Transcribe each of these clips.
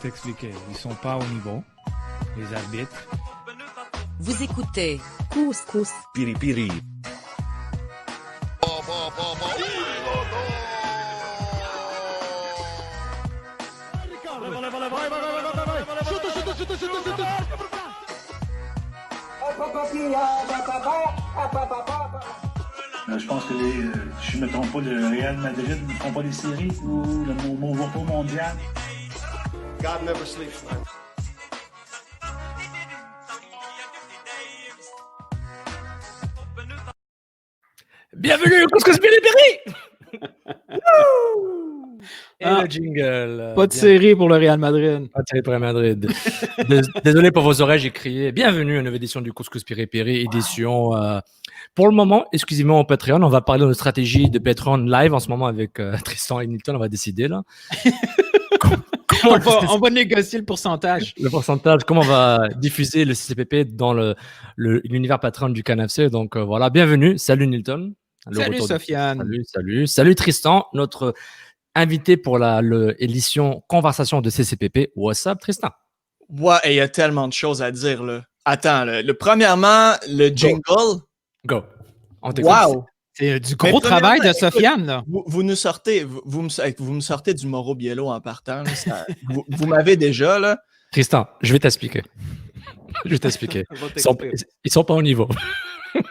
t'expliquer. Ils sont pas au niveau, les arbitres. Vous écoutez Couscous Piripiri. Je pense que si je ne me trompe pas, le Real Madrid ne font pas des séries ou le Movo mondial. God never sleeps, man. Bienvenue au Couscous Piripiri. Et le jingle. Pas de série pour le Real Madrid. Pas de série pour le Real Madrid. Désolé pour vos oreilles, j'ai crié. Bienvenue à une nouvelle édition du Couscous Piripiri, édition pour le moment exclusivement au Patreon. On va parler de notre stratégie de Patreon live en ce moment avec Tristan et Nilton. On va décider là. On va négocier le pourcentage. Le pourcentage, comment on va diffuser le CCPP dans l'univers Patreon du CanFC. Donc voilà, bienvenue. Salut Nilton. Salut Sofiane. Salut Tristan, notre invité pour l'édition Conversation de CCPP. What's up Tristan? Ouais, il y a tellement de choses à dire là. Attends, premièrement, le jingle. Go. On t'écoute. Wow! C'est du gros travail de Sofiane, là. Vous nous sortez, vous me sortez du Mauro Biello en partant. Là, vous m'avez déjà, là. Tristan, je vais t'expliquer. Ils sont pas au niveau.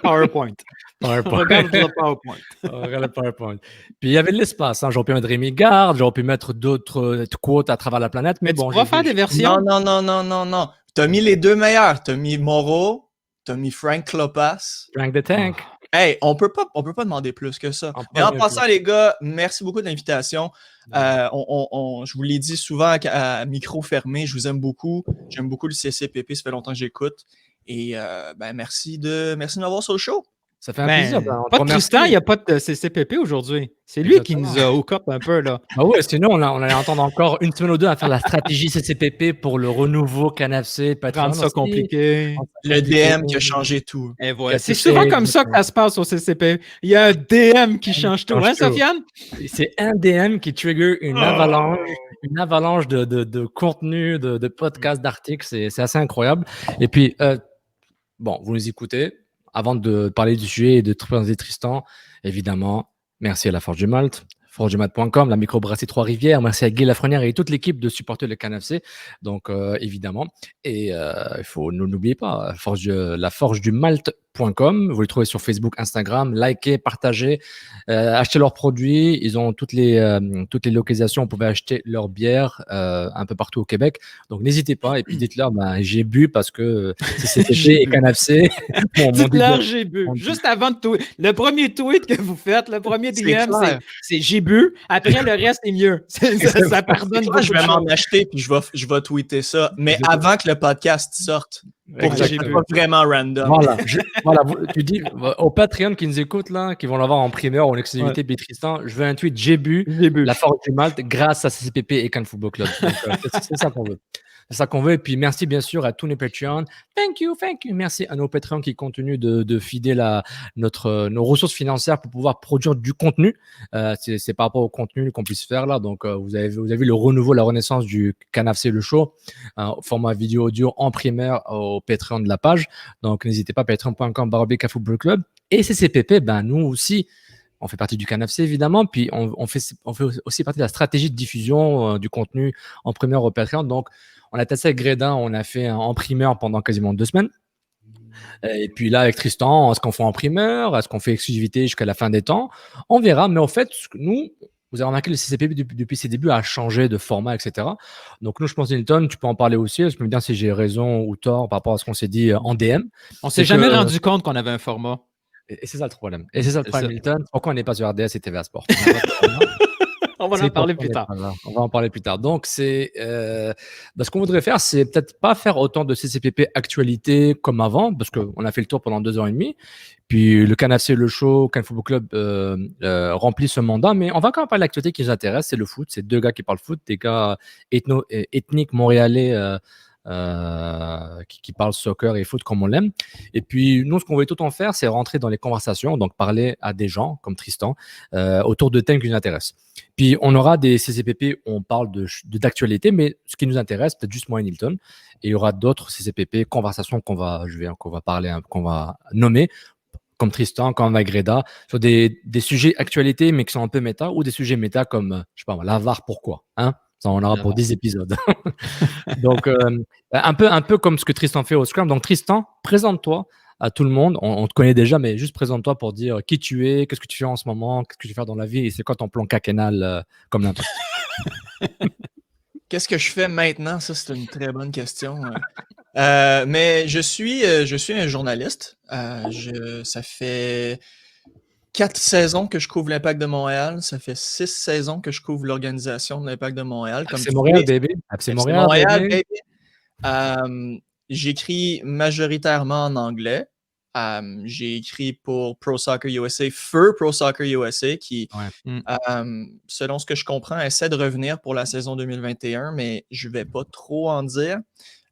PowerPoint. Regarde le PowerPoint. Regarde le PowerPoint. Puis il y avait de l'espace. J'aurais pu mettre Rémi Garde, j'aurais pu mettre d'autres quotes à travers la planète. Mais bon, tu vas faire des versions. Non. T'as mis les deux meilleurs. T'as mis Mauro, t'as mis Frank Klopas. Frank the Tank. Hey, on peut pas demander plus que ça. Et en passant, les gars, merci beaucoup de l'invitation. Je vous l'ai dit souvent à micro fermé, je vous aime beaucoup. J'aime beaucoup le CCPP, ça fait longtemps que j'écoute. Et merci de m'avoir sur le show. Ça fait un plaisir. Pas de Tristan, il n'y a pas de CCPP aujourd'hui. C'est lui qui nous a hook up un peu, là. Ah ouais, sinon, on allait entendre encore une semaine ou deux à faire la stratégie CCPP pour le renouveau CanFC. Rendre ça compliqué. Le DM qui a changé tout. Et voilà. C'est souvent comme ça que ça se passe au CCPP. Il y a un DM qui change tout. Hein, Sofiane? C'est un DM qui trigger une avalanche de contenu, de podcasts, d'articles. C'est assez incroyable. Et puis, vous nous écoutez. Avant de parler du sujet et de présenter Tristan, évidemment, merci à la Forge du Malte, forgedumalte.com, la microbrasserie Trois-Rivières, merci à Guy Lafrenière et toute l'équipe de supporter le CanFC, donc évidemment. Et n'oubliez pas, la forgedumalte.com, vous les trouvez sur Facebook, Instagram, likez, partagez, achetez leurs produits, ils ont toutes les localisations, vous pouvez acheter leur bière un peu partout au Québec, donc n'hésitez pas, et puis dites-leur, j'ai bu parce que CCPP et CanFC. Dites-leur, j'ai bu. Juste avant de tweet, le premier tweet que vous faites, le premier DM, c'est j'ai bu, après le reste est mieux. Ça pardonne beaucoup. Je vais m'en acheter, puis je vais tweeter ça, mais avant que le podcast sorte. Pour que j'ai pas vraiment random. Voilà, tu dis aux Patreon qui nous écoutent, là, qui vont l'avoir en primeur ou en exclusivité, Tristan, je veux un tweet, j'ai bu la Forge du Malte grâce à CCPP et Can Football Club. Donc, c'est ça qu'on veut. C'est ça qu'on veut. Et puis, merci bien sûr à tous nos Patreons. Thank you. Merci à nos Patreons qui continuent de fider nos ressources financières pour pouvoir produire du contenu. C'est par rapport au contenu qu'on puisse faire là. Donc, vous avez vu le renouveau, la renaissance du CanFC Le Show, format vidéo audio en primaire au Patreon de la page. Donc, n'hésitez pas, patreon.com/football-club. Et CCPP, nous aussi, on fait partie du CanFC évidemment, puis on fait aussi partie de la stratégie de diffusion du contenu en primeur au Patreon. Donc, on a testé avec Grédin, on a fait en primeur pendant quasiment 2 semaines. Et puis là, avec Tristan, est-ce qu'on fait en primeur? Est-ce qu'on fait exclusivité jusqu'à la fin des temps? On verra. Mais en fait, nous, vous avez remarqué, le CCPP depuis ses débuts a changé de format, etc. Donc nous, je pense, Nilton, tu peux en parler aussi. Je peux me dire si j'ai raison ou tort par rapport à ce qu'on s'est dit en DM. On s'est jamais rendu compte qu'on avait un format. Et c'est ça le problème. Nilton. Pourquoi on n'est pas sur RDS et TVA Sport? On va en parler plus tard. On va en parler plus tard. Donc, ce qu'on voudrait faire, c'est peut-être pas faire autant de CCPP actualité comme avant, parce qu'on a fait le tour pendant 2 ans et demi. Puis le CanFC, le show, Can Football Club remplit ce mandat, mais on va quand même parler de l'actualité qui nous intéresse, c'est le foot. C'est 2 gars qui parlent foot, des gars ethniques montréalais qui parle soccer et foot comme on l'aime. Et puis, nous, ce qu'on veut tout le temps faire, c'est rentrer dans les conversations, donc parler à des gens comme Tristan autour de thèmes qui nous intéressent. Puis, on aura des CCPP où on parle d'actualité, mais ce qui nous intéresse, peut-être juste moi et Nilton. Et il y aura d'autres CCPP, conversations qu'on va parler, qu'on va nommer, comme Tristan, comme Agreda, sur des sujets actualité, mais qui sont un peu méta, ou des sujets méta comme, je sais pas, la VAR, pourquoi, hein? Ça, on aura pour 10 épisodes. Donc, un peu comme ce que Tristan fait au Scrum. Donc, Tristan, présente-toi à tout le monde. On te connaît déjà, mais juste présente-toi pour dire qui tu es, qu'est-ce que tu fais en ce moment, qu'est-ce que tu veux faire dans la vie et c'est quoi ton plan quinquennal comme l'importe. Qu'est-ce que je fais maintenant? Ça, c'est une très bonne question. Mais je suis un journaliste. Ça fait 4 saisons que je couvre l'Impact de Montréal. Ça fait 6 saisons que je couvre l'organisation de l'Impact de Montréal. C'est Montréal, baby. C'est Montréal, baby. J'écris majoritairement en anglais. J'ai écrit pour Pro Soccer USA, Feu Pro Soccer USA, qui, selon ce que je comprends, essaie de revenir pour la saison 2021, mais je ne vais pas trop en dire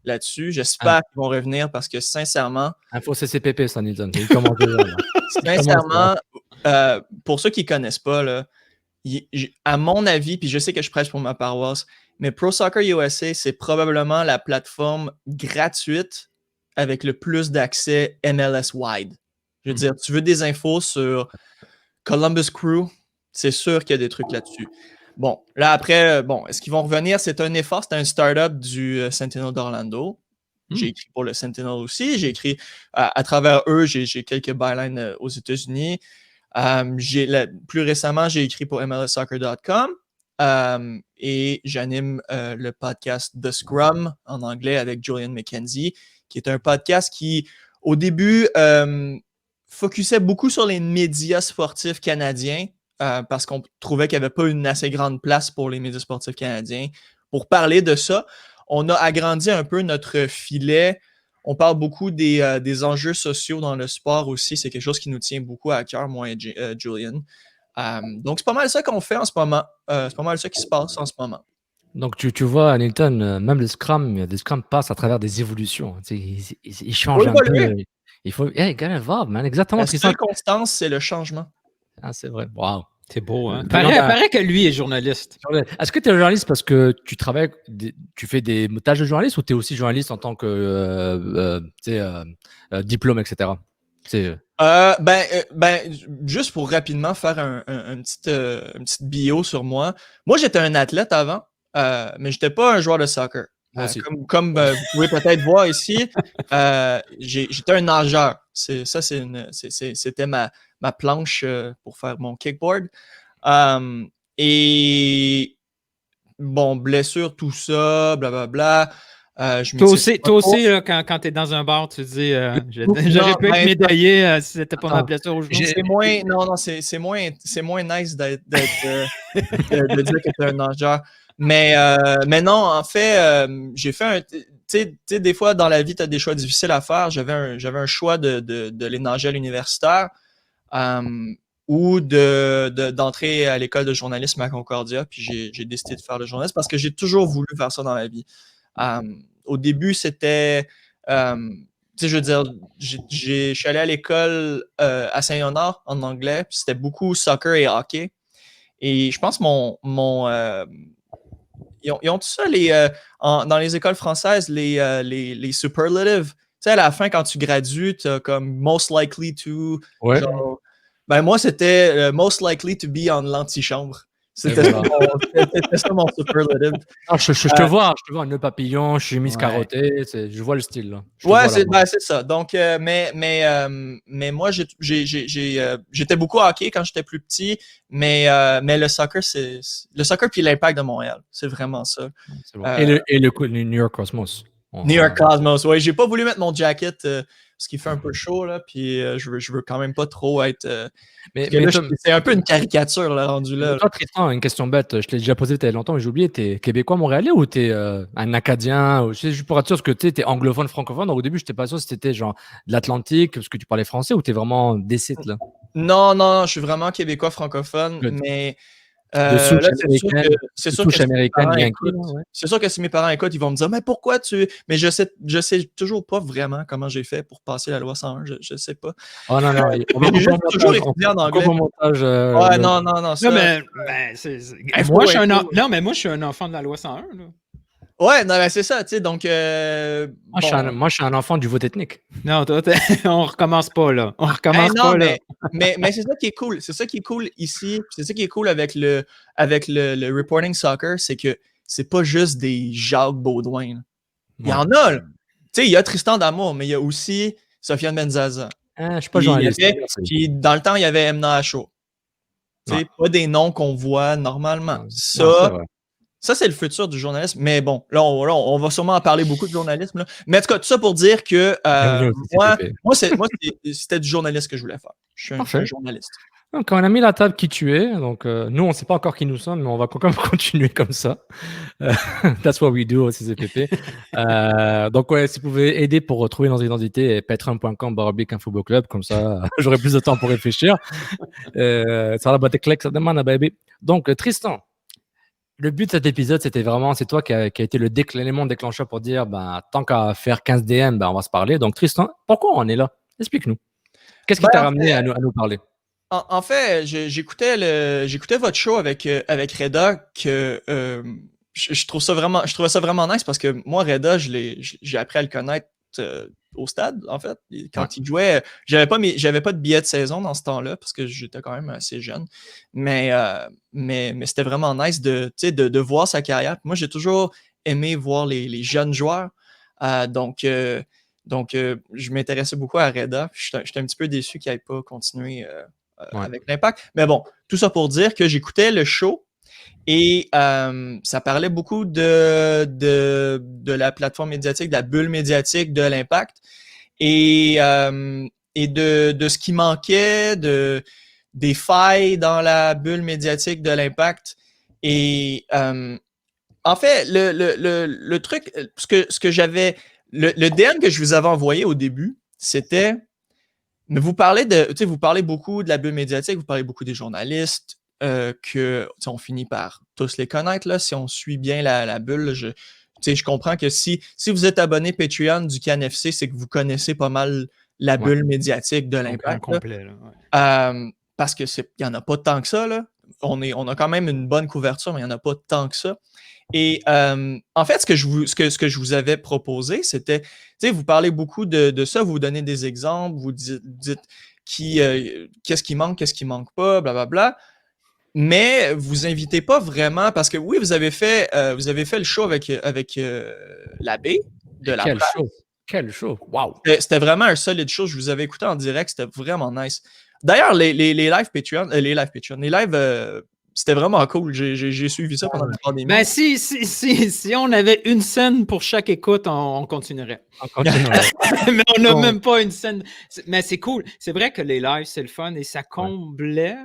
là-dessus. J'espère qu'ils vont revenir parce que, sincèrement... Info CCPP, ça, Nilton. Sincèrement, pour ceux qui ne connaissent pas, là, à mon avis, puis je sais que je prêche pour ma paroisse, mais Pro Soccer USA, c'est probablement la plateforme gratuite avec le plus d'accès MLS-wide. Je veux dire, tu veux des infos sur Columbus Crew, c'est sûr qu'il y a des trucs là-dessus. Bon, là après, est-ce qu'ils vont revenir? C'est un effort, c'est un start-up du Sentinel d'Orlando. J'ai écrit pour le Sentinel aussi. J'ai écrit à travers eux, j'ai quelques bylines aux États-Unis. Plus récemment, j'ai écrit pour MLSsoccer.com et j'anime le podcast The Scrum en anglais avec Julian McKenzie, qui est un podcast qui, au début, focusait beaucoup sur les médias sportifs canadiens parce qu'on trouvait qu'il n'y avait pas une assez grande place pour les médias sportifs canadiens. Pour parler de ça, on a agrandi un peu notre filet. On parle beaucoup des enjeux sociaux dans le sport aussi. C'est quelque chose qui nous tient beaucoup à cœur, moi et Julian. Donc, c'est pas mal ça qu'on fait en ce moment. C'est pas mal ça qui se passe en ce moment. Donc, tu vois, Nilton, même les Scrum passent à travers des évolutions. Ils changent un peu. Il faut get involved, man. Exactement. La seule constance, c'est le changement. Ah, c'est vrai. Wow. C'est beau, hein? Paraît que lui est journaliste. Est-ce que tu es journaliste parce que tu travailles, tu fais des tâches de journaliste ou tu es aussi journaliste en tant que diplôme, etc.? Juste pour rapidement faire une petite bio sur moi. Moi, j'étais un athlète avant, mais j'étais pas un joueur de soccer. Comme vous pouvez peut-être voir ici, j'étais un nageur. C'était ma planche pour faire mon kickboard. Et bon, blessure, tout ça, blablabla. Toi aussi là, quand tu es dans un bar, tu te dis j'aurais pu être médaillé si c'était pas ma blessure aujourd'hui. C'est moins nice de dire que tu es un nageur. Mais non, en fait, j'ai fait tu sais, des fois dans la vie, tu as des choix difficiles à faire. J'avais un choix d'aller nager à l'universitaire ou d'entrer à l'école de journalisme à Concordia. Puis j'ai décidé de faire le journalisme parce que j'ai toujours voulu faire ça dans la vie. Au début, c'était... tu sais, je veux dire, je suis allé à l'école à Saint-Léonard en anglais. Puis c'était beaucoup soccer et hockey. Et je pense ils ont tout ça dans les écoles françaises, les superlatives. Tu sais, à la fin, quand tu gradues, tu as comme most likely to. Ouais. Genre, moi, c'était most likely to be en l'antichambre. C'était ça mon superlative. Je te vois un nœud papillon, chemise carottée, je vois le style. Là. C'est ça. Donc, mais moi, j'étais beaucoup hockey quand j'étais plus petit, mais le soccer, c'est le soccer puis l'Impact de Montréal. C'est vraiment ça. C'est bon. Et le New York Cosmos. New York Cosmos, oui. J'ai pas voulu mettre mon jacket parce qu'il fait un peu chaud, là, puis je veux quand même pas trop être... mais là, c'est un peu une caricature, là, rendu là. Toi, Tristan, une question bête, je t'ai déjà posé il y a longtemps, mais j'ai oublié, t'es québécois, montréalais ou t'es un Acadien? Juste pour être sûr, parce que t'es anglophone, francophone, donc au début, je n'étais pas sûr si t'étais genre de l'Atlantique, parce que tu parlais français, ou t'es vraiment des sites, là? Non, je suis vraiment québécois francophone, mais De souche Là, américaine, c'est de sûr que souche si mes américaine parents Yankee, écoutent, là, ouais. c'est sûr que si mes parents écoutent, ils vont me dire, mais pourquoi tu. Mais je sais toujours pas vraiment comment j'ai fait pour passer la loi 101. Je sais pas. Oh non, non, on va J'ai couper au juste toujours montage. étudié en On coupe anglais. au montage. Ouais, non, Non, ça. mais Info, moi, je suis info. non, mais moi, je suis un enfant de la loi 101. Là. Ouais, non, mais c'est ça, tu sais, donc. Moi, je suis un enfant du vote ethnique. Non, toi, on recommence pas, là. On recommence non, pas, là. mais c'est ça qui est cool. C'est ça qui est cool ici. C'est ça qui est cool avec le reporting soccer, c'est que c'est pas juste des Jacques Baudouin. Là. Il y en a, là. Tu sais, il y a Tristan D'Amour, mais il y a aussi Sofiane Benzaza. Je suis pas journaliste. Puis dans le temps, il y avait Emna Acho. Tu sais, pas des noms qu'on voit normalement. Ça, c'est le futur du journalisme. Mais bon, là, on va sûrement en parler beaucoup de journalisme. Là. Mais en tout cas, tout ça pour dire que moi, c'était du journalisme que je voulais faire. Je suis un journaliste. Donc, on a mis la table qui tu es. Donc, nous, on ne sait pas encore qui nous sommes, mais on va quand même continuer comme ça. That's what we do au CCPP. Donc, ouais, si vous pouvez aider pour retrouver nos identités, patreon.com/infoboclub, comme ça, j'aurai plus de temps pour réfléchir. Ça va boîte clic, ça demande à baby. Donc, Tristan. Le but de cet épisode, c'est toi qui a été l'élément déclencheur pour dire, tant qu'à faire 15 DM, on va se parler. Donc, Tristan, pourquoi on est là? Explique-nous. Qu'est-ce qui t'a ramené à nous parler? En fait, j'écoutais votre show avec Reda, que je trouvais ça vraiment nice parce que moi, Reda, j'ai appris à le connaître au stade, en fait. Quand il jouait, j'avais pas de billet de saison dans ce temps-là parce que j'étais quand même assez jeune. Mais c'était vraiment nice de voir sa carrière. Moi, j'ai toujours aimé voir les jeunes joueurs. Donc, je m'intéressais beaucoup à Reda. J'étais un petit peu déçu qu'il n'aille pas continuer avec l'Impact. Mais bon, tout ça pour dire que j'écoutais le show. Et ça parlait beaucoup de la plateforme médiatique, de la bulle médiatique de l'Impact et de ce qui manquait, des failles dans la bulle médiatique de l'Impact. Et en fait, le truc, ce que j'avais, le DM que je vous avais envoyé au début, c'était, mais vous parlez beaucoup de la bulle médiatique, vous parlez beaucoup des journalistes, que on finit par tous les connaître là, si on suit bien la bulle. Je comprends que si vous êtes abonné Patreon du CanFC, c'est que vous connaissez pas mal la bulle médiatique de l'Impact. Complet, là, parce que il n'y en a pas tant que ça. Là. On a quand même une bonne couverture, mais il n'y en a pas tant que ça. Et en fait, ce que je vous avais proposé, c'était, vous parlez beaucoup de ça, vous donnez des exemples, vous dites qu'est-ce qui manque pas, blablabla. Mais vous invitez pas vraiment, parce que oui, vous avez fait le show avec l'abbé de la presse. Quel show! Wow! C'était vraiment un solide show. Je vous avais écouté en direct, c'était vraiment nice. D'ailleurs, les lives Patreon, c'était vraiment cool. J'ai suivi ça pendant la pandémie. Ben, si on avait une scène pour chaque écoute, on continuerait. Mais on n'a même pas une scène. Mais c'est cool. C'est vrai que les lives, c'est le fun et ça comblait,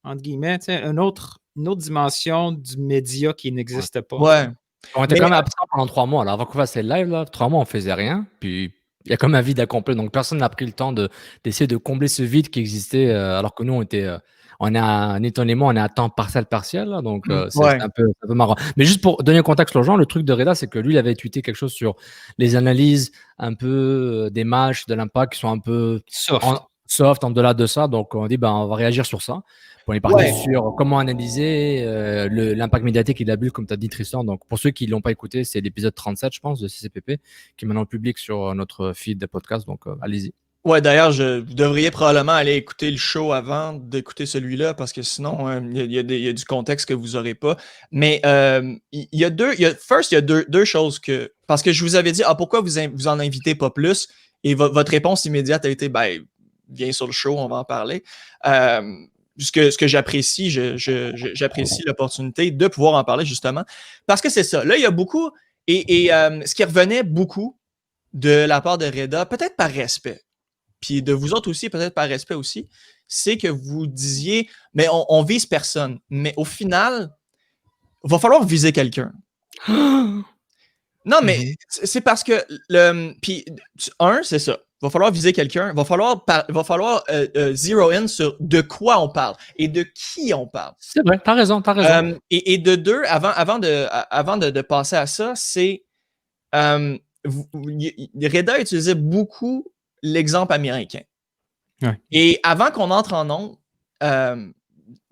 entre guillemets, une autre dimension du média qui n'existe pas. Ouais. On était quand même absent pendant 3 mois. Alors, avant qu'on fasse les lives, là, 3 mois, on faisait rien. Puis, il y a comme un vide à combler. Donc, personne n'a pris le temps d'essayer de combler ce vide qui existait, alors que nous, on est à temps partiel. Là, donc, c'est un peu marrant. Mais juste pour donner le contexte aux gens, le truc de Reda, c'est que lui, il avait tweeté quelque chose sur les analyses un peu des matchs de l'Impact qui sont un peu soft en delà de ça. Donc, on dit, on va réagir sur ça. On est parti sur comment analyser l'impact médiatique et la bulle, comme tu as dit, Tristan. Donc, pour ceux qui ne l'ont pas écouté, c'est l'épisode 37, je pense, de CCPP, qui est maintenant public sur notre feed de podcast. Donc, allez-y. Ouais, d'ailleurs, vous devriez probablement aller écouter le show avant d'écouter celui-là, parce que sinon, il y a du contexte que vous n'aurez pas. Mais il y a deux choses que... Parce que je vous avais dit, pourquoi vous en invitez pas plus? Et votre réponse immédiate a été, viens sur le show, on va en parler. Ce que j'apprécie, j'apprécie l'opportunité de pouvoir en parler, justement. Parce que c'est ça. Là, il y a beaucoup... Et ce qui revenait beaucoup de la part de Reda, peut-être par respect, puis de vous autres aussi, peut-être par respect aussi, c'est que vous disiez, mais on vise personne. Mais au final, il va falloir viser quelqu'un. Non, mais c'est parce que, puis, c'est ça. Va falloir viser quelqu'un. Va falloir zero in sur de quoi on parle et de qui on parle. C'est vrai, t'as raison. Et de deux, avant de passer à ça, c'est Reda utilisait beaucoup l'exemple américain. Ouais. Et avant qu'on entre en ondes,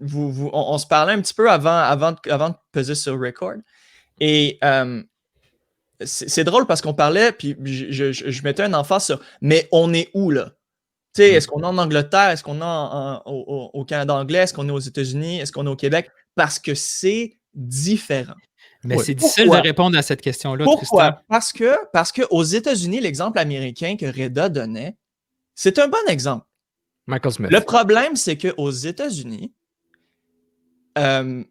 on se parlait un petit peu avant de peser sur record. Et c'est drôle parce qu'on parlait, puis je mettais un emphase sur « mais on est où, là? » Tu sais, est-ce qu'on est en Angleterre? Est-ce qu'on est au Canada anglais? Est-ce qu'on est aux États-Unis? Est-ce qu'on est au Québec? Parce que c'est différent. Mais c'est difficile de répondre à cette question-là, Pourquoi? Tristan. Parce que aux États-Unis, l'exemple américain que Reda donnait, c'est un bon exemple. Michael Smith. Le problème, c'est qu'aux États-Unis,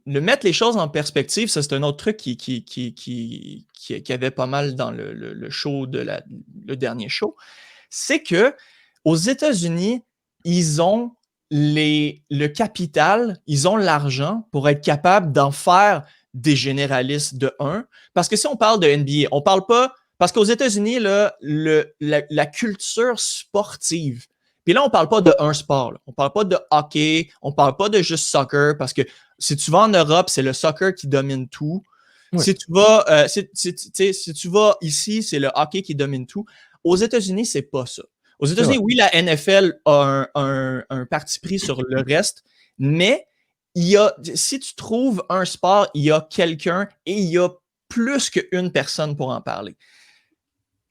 mettre les choses en perspective, ça c'est un autre truc qui avait pas mal dans le show le dernier show, c'est que aux États-Unis, ils ont le capital, ils ont l'argent pour être capable d'en faire des généralistes de 1. Parce que si on parle de NBA, on parle pas... Parce qu'aux États-Unis, là, la culture sportive, puis là, on parle pas de un sport. Là. On parle pas de hockey, on parle pas de juste soccer, parce que si tu vas en Europe, c'est le soccer qui domine tout. Oui. Si tu vas ici, c'est le hockey qui domine tout. Aux États-Unis, c'est pas ça. Aux États-Unis, oui, la NFL a un parti pris sur le reste, mais si tu trouves un sport, il y a quelqu'un et il y a plus qu'une personne pour en parler.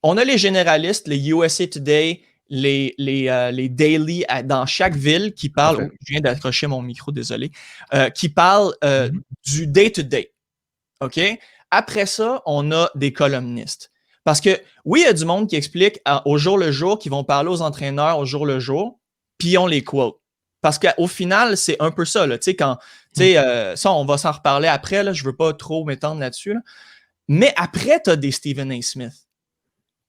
On a les généralistes, les USA Today, les daily dans chaque ville qui parlent, okay. Je viens d'accrocher mon micro, désolé, qui parlent du day-to-day. OK? Après ça, on a des columnistes. Parce que, oui, il y a du monde qui explique au jour le jour, qui vont parler aux entraîneurs au jour le jour, puis on les quote. Parce qu'au final, c'est un peu ça. Là, ça, on va s'en reparler après. Là, je ne veux pas trop m'étendre là-dessus. Là. Mais après, tu as des Stephen A. Smith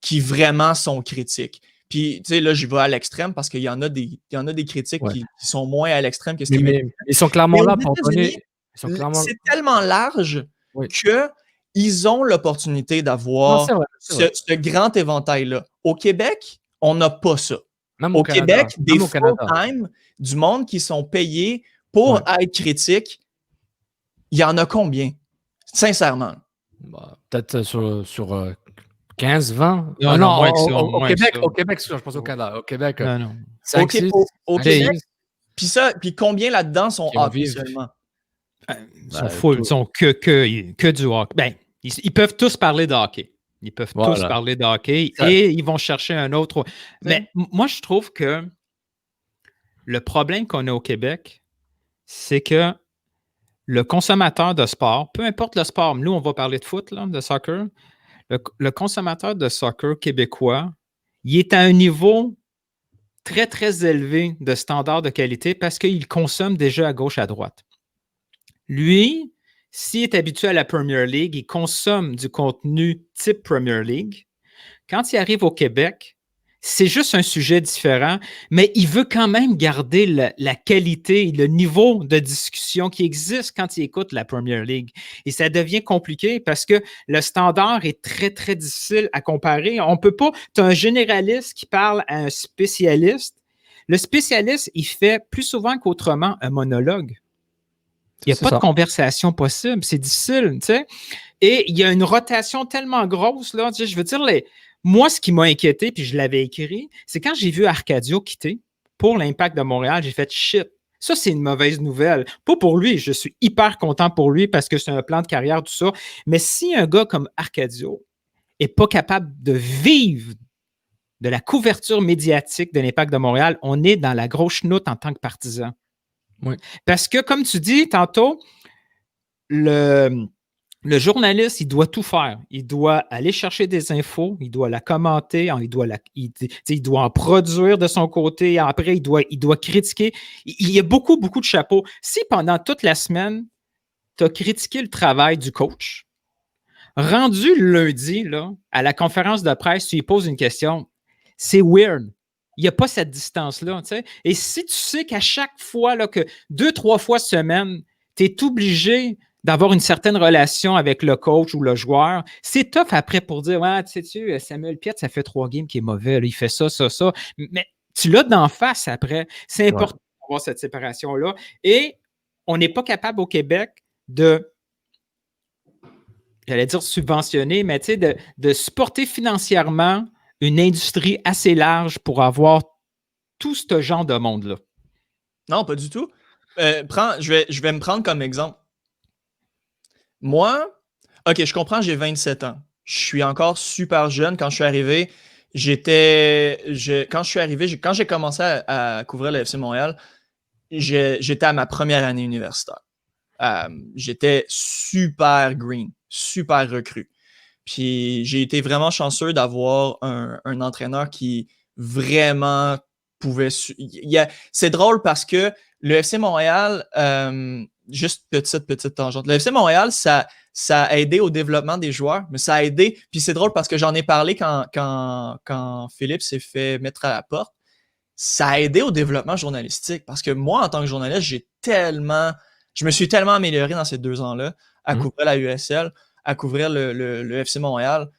qui vraiment sont critiques. Puis, tu sais, là, je vais à l'extrême parce qu'il y en a des critiques qui sont moins à l'extrême que Stephen A. Mais ils sont clairement là pour donner... C'est tellement large qu'ils ont l'opportunité d'avoir ce grand éventail-là. Au Québec, on n'a pas ça. Même au Québec, des full-time, du monde qui sont payés pour être critiques, il y en a combien? Sincèrement. Bah, peut-être sur 15, 20? Non, au Québec, je pense au Canada. Au Québec, 5, 6. Au Québec, puis combien là-dedans sont hockey seulement? Ils sont full, ils sont que du hockey. Ben, ils peuvent tous parler de hockey. Ils peuvent tous parler de hockey et ils vont chercher un autre. Mais moi, je trouve que le problème qu'on a au Québec, c'est que le consommateur de sport, peu importe le sport, nous, on va parler de foot, là, de soccer, le consommateur de soccer québécois, il est à un niveau très, très élevé de standard de qualité parce qu'il consomme déjà à gauche, à droite. Lui, s'il est habitué à la Premier League, il consomme du contenu type Premier League. Quand il arrive au Québec, c'est juste un sujet différent, mais il veut quand même garder la qualité, le niveau de discussion qui existe quand il écoute la Premier League. Et ça devient compliqué parce que le standard est très, très difficile à comparer. On peut pas... Tu as un généraliste qui parle à un spécialiste. Le spécialiste, il fait plus souvent qu'autrement un monologue. Il n'y a pas de conversation possible. C'est difficile, tu sais. Et il y a une rotation tellement grosse, là. Je veux dire, moi, ce qui m'a inquiété, puis je l'avais écrit, c'est quand j'ai vu Arcadio quitter pour l'Impact de Montréal, j'ai fait shit. Ça, c'est une mauvaise nouvelle. Pas pour lui. Je suis hyper content pour lui parce que c'est un plan de carrière, tout ça. Mais si un gars comme Arcadio n'est pas capable de vivre de la couverture médiatique de l'Impact de Montréal, on est dans la grosse chenoute en tant que partisan. Oui. Parce que, comme tu dis tantôt, le journaliste, il doit tout faire. Il doit aller chercher des infos, il doit la commenter, il doit en produire de son côté, après, il doit critiquer. Il y a beaucoup, beaucoup de chapeaux. Si pendant toute la semaine, tu as critiqué le travail du coach, rendu lundi, là, à la conférence de presse, tu lui poses une question, c'est weird. Il n'y a pas cette distance-là. Tu sais? Et si tu sais qu'à chaque fois, là, que 2-3 fois semaine, tu es obligé d'avoir une certaine relation avec le coach ou le joueur. C'est tough après pour dire, ouais, tu sais-tu, Samuel Piette, ça fait 3 games qu'il est mauvais, là, il fait ça. Mais tu l'as d'en face après. C'est important d'avoir cette séparation-là. Et on n'est pas capable au Québec de, j'allais dire subventionner, mais tu sais, de supporter financièrement une industrie assez large pour avoir tout ce genre de monde-là. Non, pas du tout. Je vais me prendre comme exemple. Moi, OK, je comprends, j'ai 27 ans. Je suis encore super jeune. Quand je suis arrivé, quand j'ai commencé à couvrir le FC Montréal, j'étais à ma première année universitaire. J'étais super green, super recru. Puis j'ai été vraiment chanceux d'avoir un entraîneur qui vraiment pouvait... C'est drôle parce que le FC Montréal, juste petite tangente, le FC Montréal, ça a aidé au développement des joueurs, mais ça a aidé, puis c'est drôle parce que j'en ai parlé quand Philippe s'est fait mettre à la porte, ça a aidé au développement journalistique, parce que moi, en tant que journaliste, je me suis tellement amélioré dans ces 2 ans-là, à couvrir la USL, à couvrir le FC Montréal,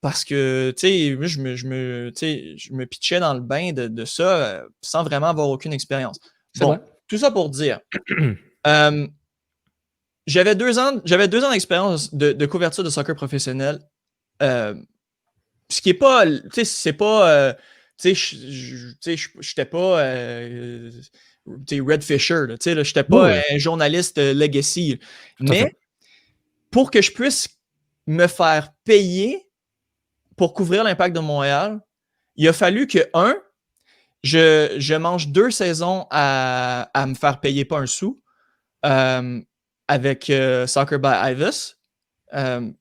parce que, tu sais, moi, je me pitchais dans le bain de ça sans vraiment avoir aucune expérience. Bon, tout ça pour dire, j'avais 2 ans d'expérience de couverture de soccer professionnel, ce qui est pas, tu sais, c'est pas, tu sais, j'étais pas, tu sais, Red Fisher, tu sais, j'étais pas un journaliste legacy, mais pour que je puisse me faire payer pour couvrir l'Impact de Montréal, il a fallu que, je mange 2 saisons à me faire payer pas un sou avec Soccer by Ivis,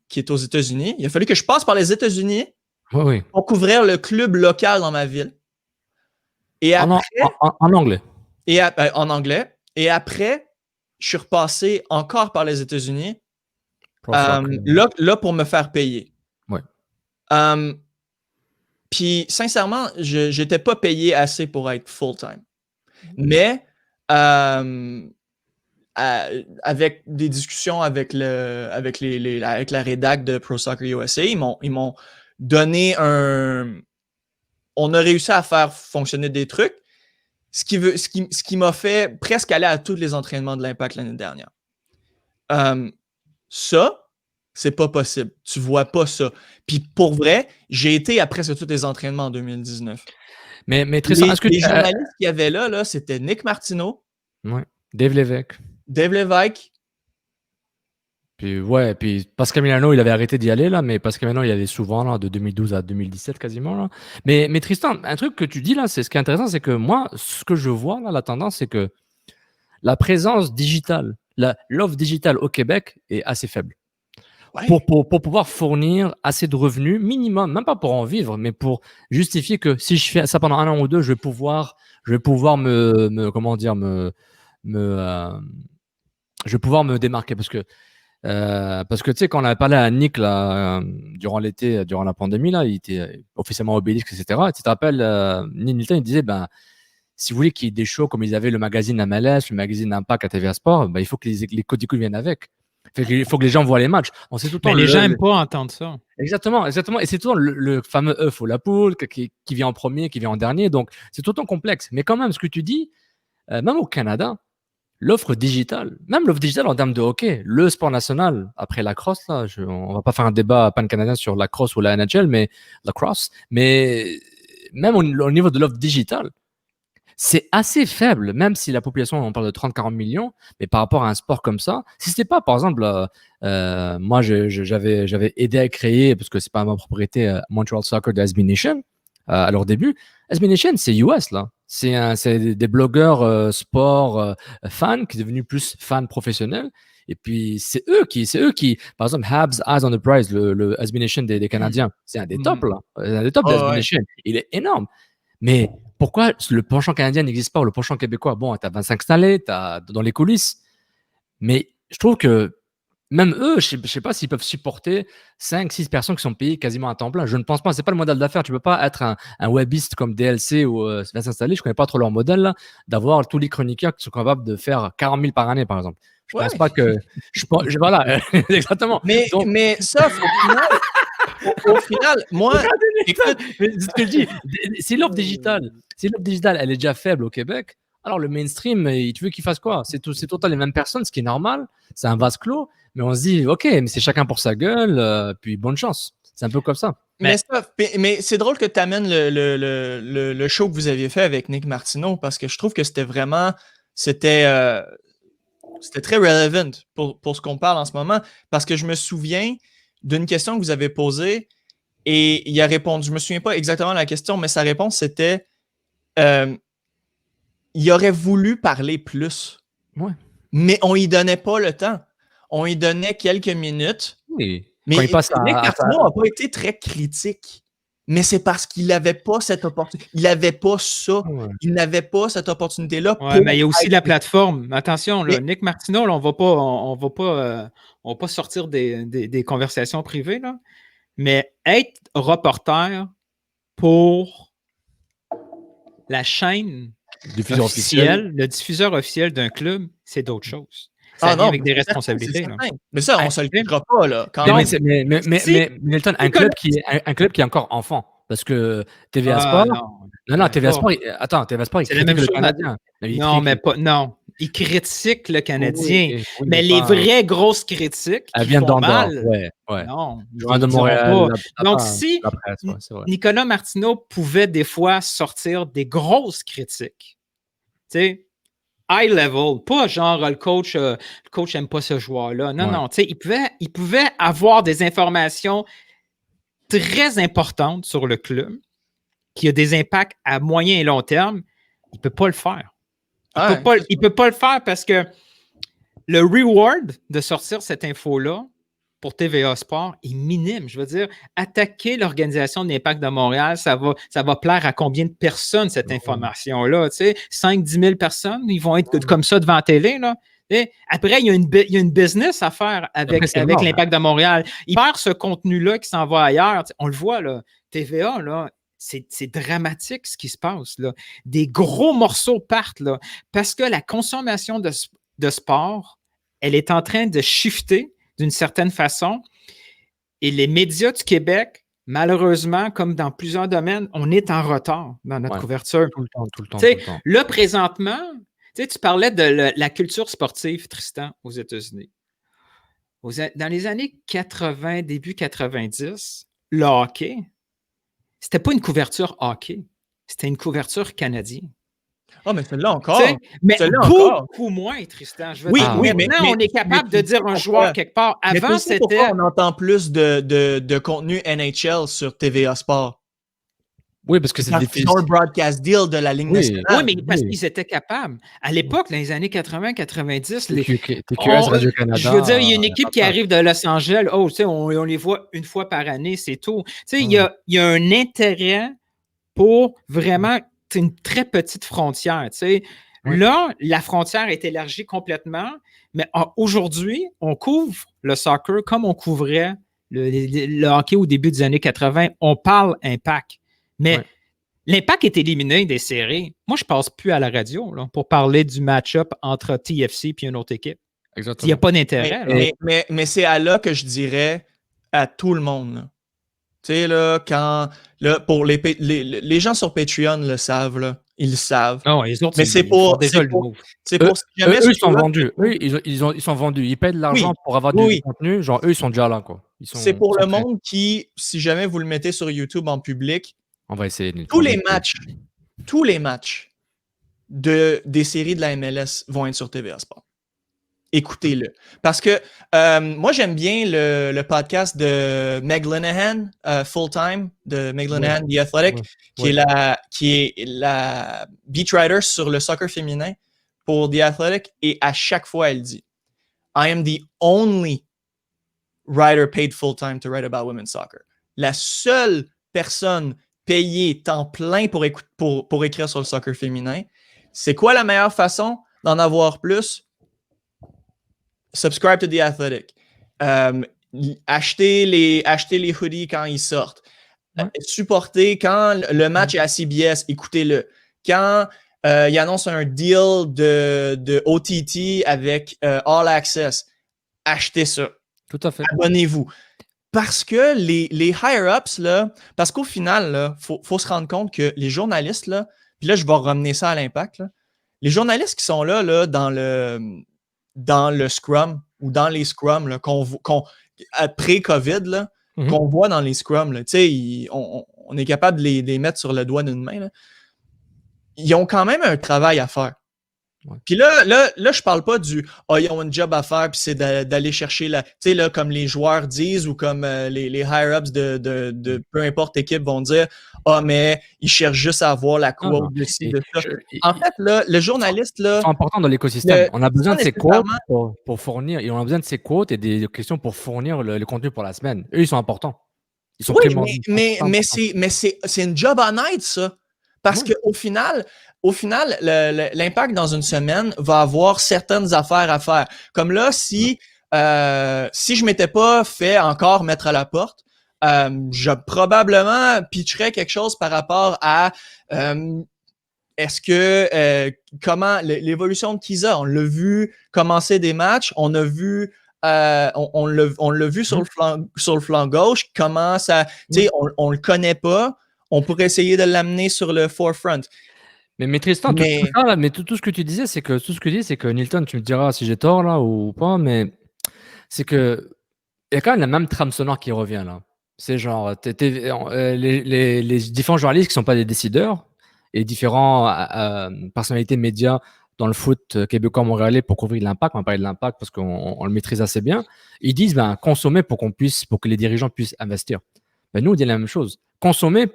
qui est aux États-Unis. Il a fallu que je passe par les États-Unis pour couvrir le club local dans ma ville. Et après, en anglais. En anglais. Et après, je suis repassé encore par les États-Unis là pour me faire payer. Puis, sincèrement, je n'étais pas payé assez pour être full-time. Mais avec des discussions avec la rédac de Pro Soccer USA, ils m'ont donné on a réussi à faire fonctionner des trucs, ce qui m'a fait presque aller à tous les entraînements de l'Impact l'année dernière. Ça, c'est pas possible. Tu vois pas ça. Puis pour vrai, j'ai été à presque tous les entraînements en 2019. Mais Tristan, est-ce que les journalistes qu'il y avait là, c'était Nick Martineau. Dave Lévesque. Puis Pascal Milano, il avait arrêté d'y aller, là, mais Pascal Milano, il y allait souvent, là, de 2012 à 2017 quasiment. Là. Mais Tristan, un truc que tu dis là, ce qui est intéressant, c'est que moi, ce que je vois, là, la tendance, c'est que la présence digitale, l'offre digitale au Québec est assez faible. Pour pouvoir fournir assez de revenus minimum, même pas pour en vivre, mais pour justifier que si je fais ça pendant 1 an ou 2, je vais pouvoir me démarquer parce que tu sais, quand on avait parlé à Nick là, durant l'été, durant la pandémie, là, il était officiellement Obélisque, etc. Tu te rappelles, Nick Milton, il disait, si vous voulez qu'il y ait des shows comme ils avaient le magazine MLS, le magazine Impact à TVA Sport, il faut que les codes d'écoute viennent avec. Il faut que les gens voient les matchs. On sait tout le temps. Mais les gens n'aiment pas entendre ça. Exactement. Et c'est tout le temps le fameux œuf ou la poule qui vient en premier, qui vient en dernier. Donc, c'est tout le temps complexe. Mais quand même, ce que tu dis, même au Canada, l'offre digitale en termes de hockey, le sport national, après la crosse, là, on va pas faire un débat pan-canadien sur la crosse ou la NHL, mais la crosse. Mais même au niveau de l'offre digitale, c'est assez faible, même si la population, on parle de 30-40 millions, mais par rapport à un sport comme ça, si c'était pas, par exemple, moi, j'avais aidé à créer, parce que c'est pas ma propriété, Montreal Soccer de SB Nation, à leur début. SB Nation, c'est US, là. C'est des blogueurs sport fans qui sont devenus plus fans professionnels. Et puis, c'est eux qui, par exemple, Habs Eyes on the Prize, le SB Nation des Canadiens, c'est un des tops, là. C'est un des tops de SB Nation. Il est énorme. Mais pourquoi le penchant canadien n'existe pas ou le penchant québécois? Bon, tu as 25 installés, tu as dans les coulisses. Mais je trouve que même eux, je ne sais pas s'ils peuvent supporter 5-6 personnes qui sont payées quasiment à temps plein. Je ne pense pas. Ce n'est pas le modèle d'affaires. Tu ne peux pas être un webiste comme DLC ou Sébastien Installé. Je ne connais pas trop leur modèle, là, d'avoir tous les chroniqueurs qui sont capables de faire 40 000 par année, par exemple. Je pense pas que. Voilà, exactement. Mais ça, au final, moi, écoute, c'est ce que je dis. C'est l'offre digitale. Si l'offre digitale, elle est déjà faible au Québec, alors le mainstream, tu veux qu'il fasse quoi? C'est total les mêmes personnes, ce qui est normal. C'est un vase clos. Mais on se dit, OK, mais c'est chacun pour sa gueule, puis bonne chance. C'est un peu comme ça. Mais c'est drôle que tu amènes le show que vous aviez fait avec Nick Martineau parce que je trouve que c'était très relevant pour ce qu'on parle en ce moment. Parce que je me souviens d'une question que vous avez posée et il a répondu. Je me souviens pas exactement de la question, mais sa réponse c'était il aurait voulu parler plus. Ouais. Mais on y donnait pas le temps. On y donnait quelques minutes. Oui. Mais Nick Martineau n'a pas été très critique. Mais c'est parce qu'il n'avait pas cette opportunité. Il n'avait pas ça. Ouais. Il n'avait pas cette opportunité-là. Ouais, mais il y a aussi la plateforme. Attention, là, Nick Martineau, là, on va pas sortir des conversations privées, là. Mais être reporter pour la chaîne officielle, le diffuseur officiel d'un club, c'est d'autres choses. Ça vient avec des responsabilités. Mais ça, on ne se le dira pas, là. Mais Milton, un club qui est encore enfant. Parce que TVA Sport. Non, TVA Sport. Attends, TVA Sport, il critique le Canadien. Non, mais pas. Non. Il critique le Canadien. Oui, mais les vraies grosses critiques. Elle vient d'Andorre. Ouais. Non. De Montréal. Donc, si Nicolas Martineau pouvait des fois sortir des grosses critiques, tu sais, high level, pas genre le coach n'aime pas ce joueur-là. Non, tu sais, il pouvait avoir des informations très importantes sur le club qui a des impacts à moyen et long terme. Il ne peut pas le faire. Il peut pas le faire parce que le reward de sortir cette info-là pour TVA Sport est minime. Je veux dire, attaquer l'organisation de l'Impact de Montréal, ça va plaire à combien de personnes, cette information-là? Tu sais, 5-10 000 personnes, ils vont être comme ça devant la télé, là. Et après, il y a une business à faire avec l'Impact de Montréal. Il perd ce contenu-là qui s'en va ailleurs. On le voit, là, TVA, là, c'est dramatique ce qui se passe, là. Des gros morceaux partent, là, parce que la consommation de sport, elle est en train de shifter d'une certaine façon. Et les médias du Québec, malheureusement, comme dans plusieurs domaines, on est en retard dans notre couverture. Tout le temps. Là, présentement, tu parlais de la culture sportive, Tristan, aux États-Unis. Dans les années 80, début 90, le hockey, c'était pas une couverture hockey, c'était une couverture canadienne. Ah, mais celle-là encore. Mais beaucoup moins, Tristan. Je veux dire, maintenant, on est capable de dire un joueur quelque part. Avant, c'était. Pourquoi on entend plus de contenu NHL sur TVA Sport? Oui, parce que c'est le broadcast deal de la Ligue nationale. Oui, mais parce qu'ils étaient capables. À l'époque, dans les années 80-90, TQS, Radio-Canada. Je veux dire, il y a une équipe qui arrive de Los Angeles. Oh, tu sais, on les voit une fois par année, c'est tout. Tu sais, il y a un intérêt pour vraiment une très petite frontière. Tu sais. Là, la frontière est élargie complètement, mais aujourd'hui, on couvre le soccer comme on couvrait le hockey au début des années 80. On parle impact. Mais l'impact est éliminé des séries. Moi, je ne passe plus à la radio là, pour parler du match-up entre TFC et une autre équipe. Exactement. Il n'y a pas d'intérêt. Mais c'est à là que je dirais à tout le monde. Tu sais, là, pour les gens sur Patreon le savent, là. Ils le savent. Non, les autres, mais c'est pour. Eux, ils sont vendus. Eux, ils sont vendus. Ils paient de l'argent pour avoir du contenu. Genre, eux, ils sont déjà là, quoi. C'est pour le monde qui, si jamais vous le mettez sur YouTube en public, on va essayer. Tous les matchs des séries de la MLS vont être sur TVA Sport. Écoutez-le. Parce que moi, j'aime bien le podcast de Meg Linehan, Full Time, de Meg Linehan, The Athletic, qui est la beat writer sur le soccer féminin pour The Athletic. Et à chaque fois, elle dit « I am the only writer paid full time to write about women's soccer. » La seule personne payée temps plein pour écrire sur le soccer féminin. C'est quoi la meilleure façon d'en avoir plus? Subscribe to The Athletic. Achetez les hoodies quand ils sortent. Supportez quand le match est à CBS, écoutez-le. Quand il annonce un deal de OTT avec All Access. Achetez ça. Tout à fait. Abonnez-vous. Parce que les higher-ups, là, parce qu'au final, il faut se rendre compte que les journalistes, là, puis là, je vais ramener ça à l'impact, là, les journalistes qui sont là dans le scrum ou dans les scrums là, après COVID, là, qu'on voit dans les scrums, là, on est capable de les mettre sur le doigt d'une main. Là. Ils ont quand même un travail à faire. Ouais. Puis là, je parle pas du ils ont un job à faire, puis c'est d'aller chercher tu sais, là, comme les joueurs disent ou comme les higher-ups de peu importe équipe vont dire mais ils cherchent juste à avoir la quote de ci, de ça. En fait, là, le journaliste, là. C'est important dans l'écosystème. On a besoin de ces quotes pour fournir, et on a besoin de ces quotes et des questions pour fournir le contenu pour la semaine. Eux, ils sont importants. Ils sont mais c'est une job honnête, ça. Parce qu'au final, l'impact dans une semaine va avoir certaines affaires à faire. Comme là, si je m'étais pas fait encore mettre à la porte, je probablement pitcherais quelque chose par rapport à est-ce que comment l'évolution de Kiza, on l'a vu commencer des matchs, on a vu on l'a vu sur le flanc gauche, comment ça, tu sais, on le connaît pas. On pourrait essayer de l'amener sur le forefront. Mais Tristan, tout ce que tu disais, c'est que Nilton, tu me diras si j'ai tort là ou pas, mais c'est que il y a quand même la même trame sonore qui revient là. C'est genre les différents journalistes qui sont pas des décideurs et différents personnalités médias dans le foot québécois montréalais pour couvrir l'impact. On va parler de l'impact parce qu'on le maîtrise assez bien. Ils disent consommer pour que les dirigeants puissent investir. Nous, on dit la même chose. Consommer,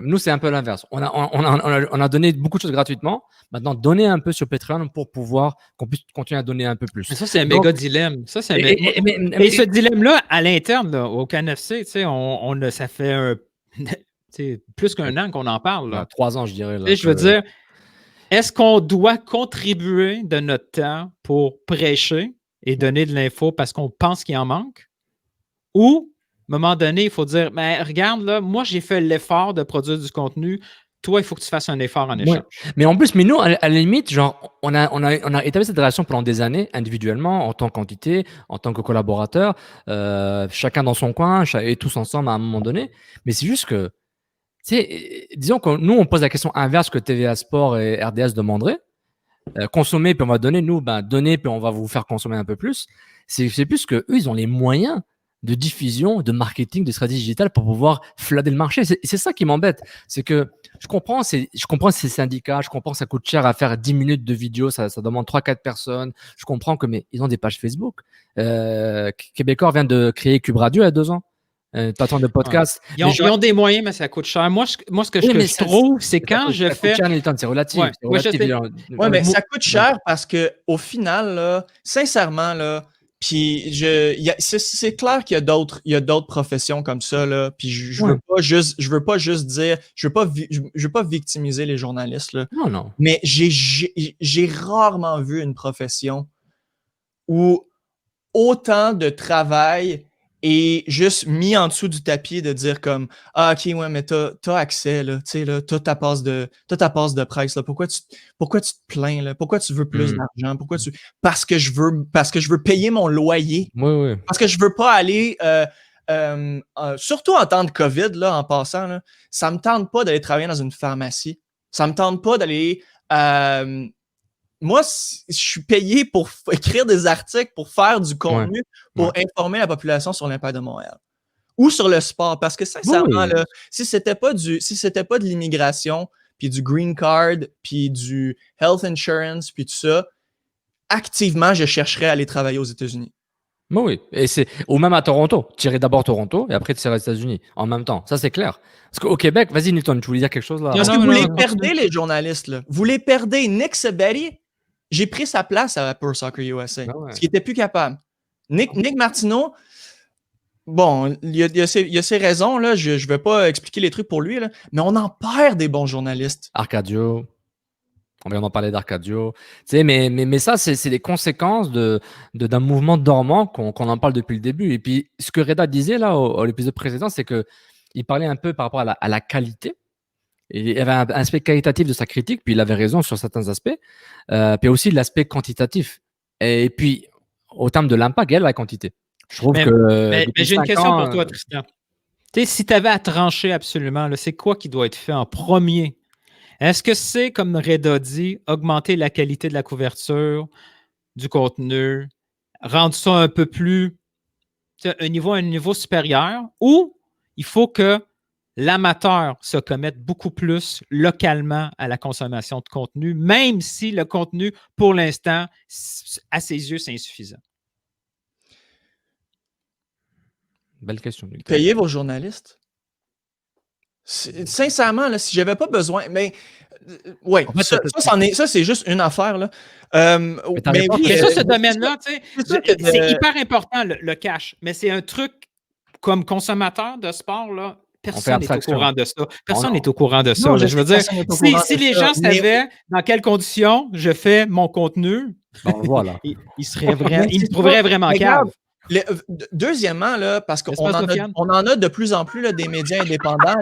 nous, c'est un peu l'inverse. On a donné beaucoup de choses gratuitement. Maintenant, donner un peu sur Patreon pour qu'on puisse continuer à donner un peu plus. Mais ça, c'est un méga dilemme. Ça, c'est et ce dilemme-là, à l'interne, là, au CanFC, ça fait plus qu'un an qu'on en parle. Là. 3 ans, je dirais. Là, je veux dire, est-ce qu'on doit contribuer de notre temps pour prêcher et donner de l'info parce qu'on pense qu'il en manque? Ou à un moment donné, il faut dire, mais regarde, là, moi, j'ai fait l'effort de produire du contenu. Toi, il faut que tu fasses un effort en échange. Ouais. Mais en plus, nous, à la limite, genre, on a établi cette relation pendant des années, individuellement, en tant qu'entité, en tant que collaborateur, chacun dans son coin, et tous ensemble à un moment donné. Mais c'est juste que, tu sais, disons que nous, on pose la question inverse que TVA Sport et RDS demanderaient. Consommer, puis on va donner, donner, puis on va vous faire consommer un peu plus. C'est plus que eux, ils ont les moyens de diffusion, de marketing, de stratégie digitale pour pouvoir fladder le marché. C'est ça qui m'embête. C'est que je comprends ces syndicats, je comprends que ça coûte cher à faire 10 minutes de vidéo, ça demande 3-4 personnes. Je comprends mais ils ont des pages Facebook. Québécois vient de créer Cube Radio il y a 2 ans. Plateforme de podcast. Ouais. Ils ont des moyens, mais ça coûte cher. Moi, ce que je trouve, c'est quand je fais. C'est relatif. Mais ça coûte cher parce qu'au final, là, sincèrement, là, puis c'est clair qu'il y a d'autres professions comme ça là. Puis je veux pas juste dire, je veux pas victimiser les journalistes là. Non. Mais j'ai rarement vu une profession où autant de travail est juste mis en dessous du tapis de dire comme ok mais t'as accès là, tu sais là, t'as ta passe de presse là, pourquoi tu te plains là, pourquoi tu veux plus d'argent, parce que je veux payer mon loyer, parce que je veux pas aller surtout en temps de COVID là, en passant là, ça me tente pas d'aller travailler dans une pharmacie, ça me tente pas d'aller moi, je suis payé pour écrire des articles, pour faire du contenu, pour informer la population sur l'Impact de Montréal. Ou sur le sport. Parce que sincèrement, là, si c'était pas de l'immigration, puis du green card, puis du health insurance, puis tout ça, activement, je chercherais à aller travailler aux États-Unis. Oui, ou même à Toronto. Tirer d'abord Toronto et après tirer aux États-Unis en même temps. Ça, c'est clair. Parce qu'au Québec, vas-y, Nilton, tu voulais dire quelque chose là? Parce que vous les perdez, les journalistes. Là. Vous les perdez. Nick Sabetti, j'ai pris sa place à Pro Soccer USA, parce qu'il n'était plus capable. Nick Martineau, bon, il y a ses raisons, là, je ne vais pas expliquer les trucs pour lui, là, mais on en perd des bons journalistes. Arcadio, on vient d'en parler d'Arcadio. Tu sais, mais ça, c'est des conséquences d'un mouvement dormant qu'on en parle depuis le début. Et puis, ce que Reda disait là, à l'épisode précédent, c'est qu'il parlait un peu par rapport à la qualité. il y avait un aspect qualitatif de sa critique, puis il avait raison sur certains aspects, puis aussi l'aspect quantitatif. Et puis, au terme de l'impact, il y a la quantité. Je trouve que. Mais j'ai une question pour toi, Tristan. Si tu avais à trancher absolument, là, c'est quoi qui doit être fait en premier? Est-ce que c'est, comme Reda dit, augmenter la qualité de la couverture, du contenu, rendre ça un peu plus un niveau supérieur, ou il faut que l'amateur se commette beaucoup plus localement à la consommation de contenu, même si le contenu, pour l'instant, à ses yeux, c'est insuffisant? Belle question. Payez vos journalistes. Sincèrement, là, si j'avais pas besoin, mais ouais, en fait, ça c'est juste une affaire là. Mais oui, ce domaine-là, c'est hyper important le cash, mais c'est un truc comme consommateur de sport là. Personne n'est au courant de ça. Personne n'est au coururant de ça. Je veux dire, si les gens savaient dans quelles conditions je fais mon contenu, voilà. ils me trouveraient vraiment cave. Deuxièmement, là, parce qu'on en a de plus en plus là, des médias indépendants,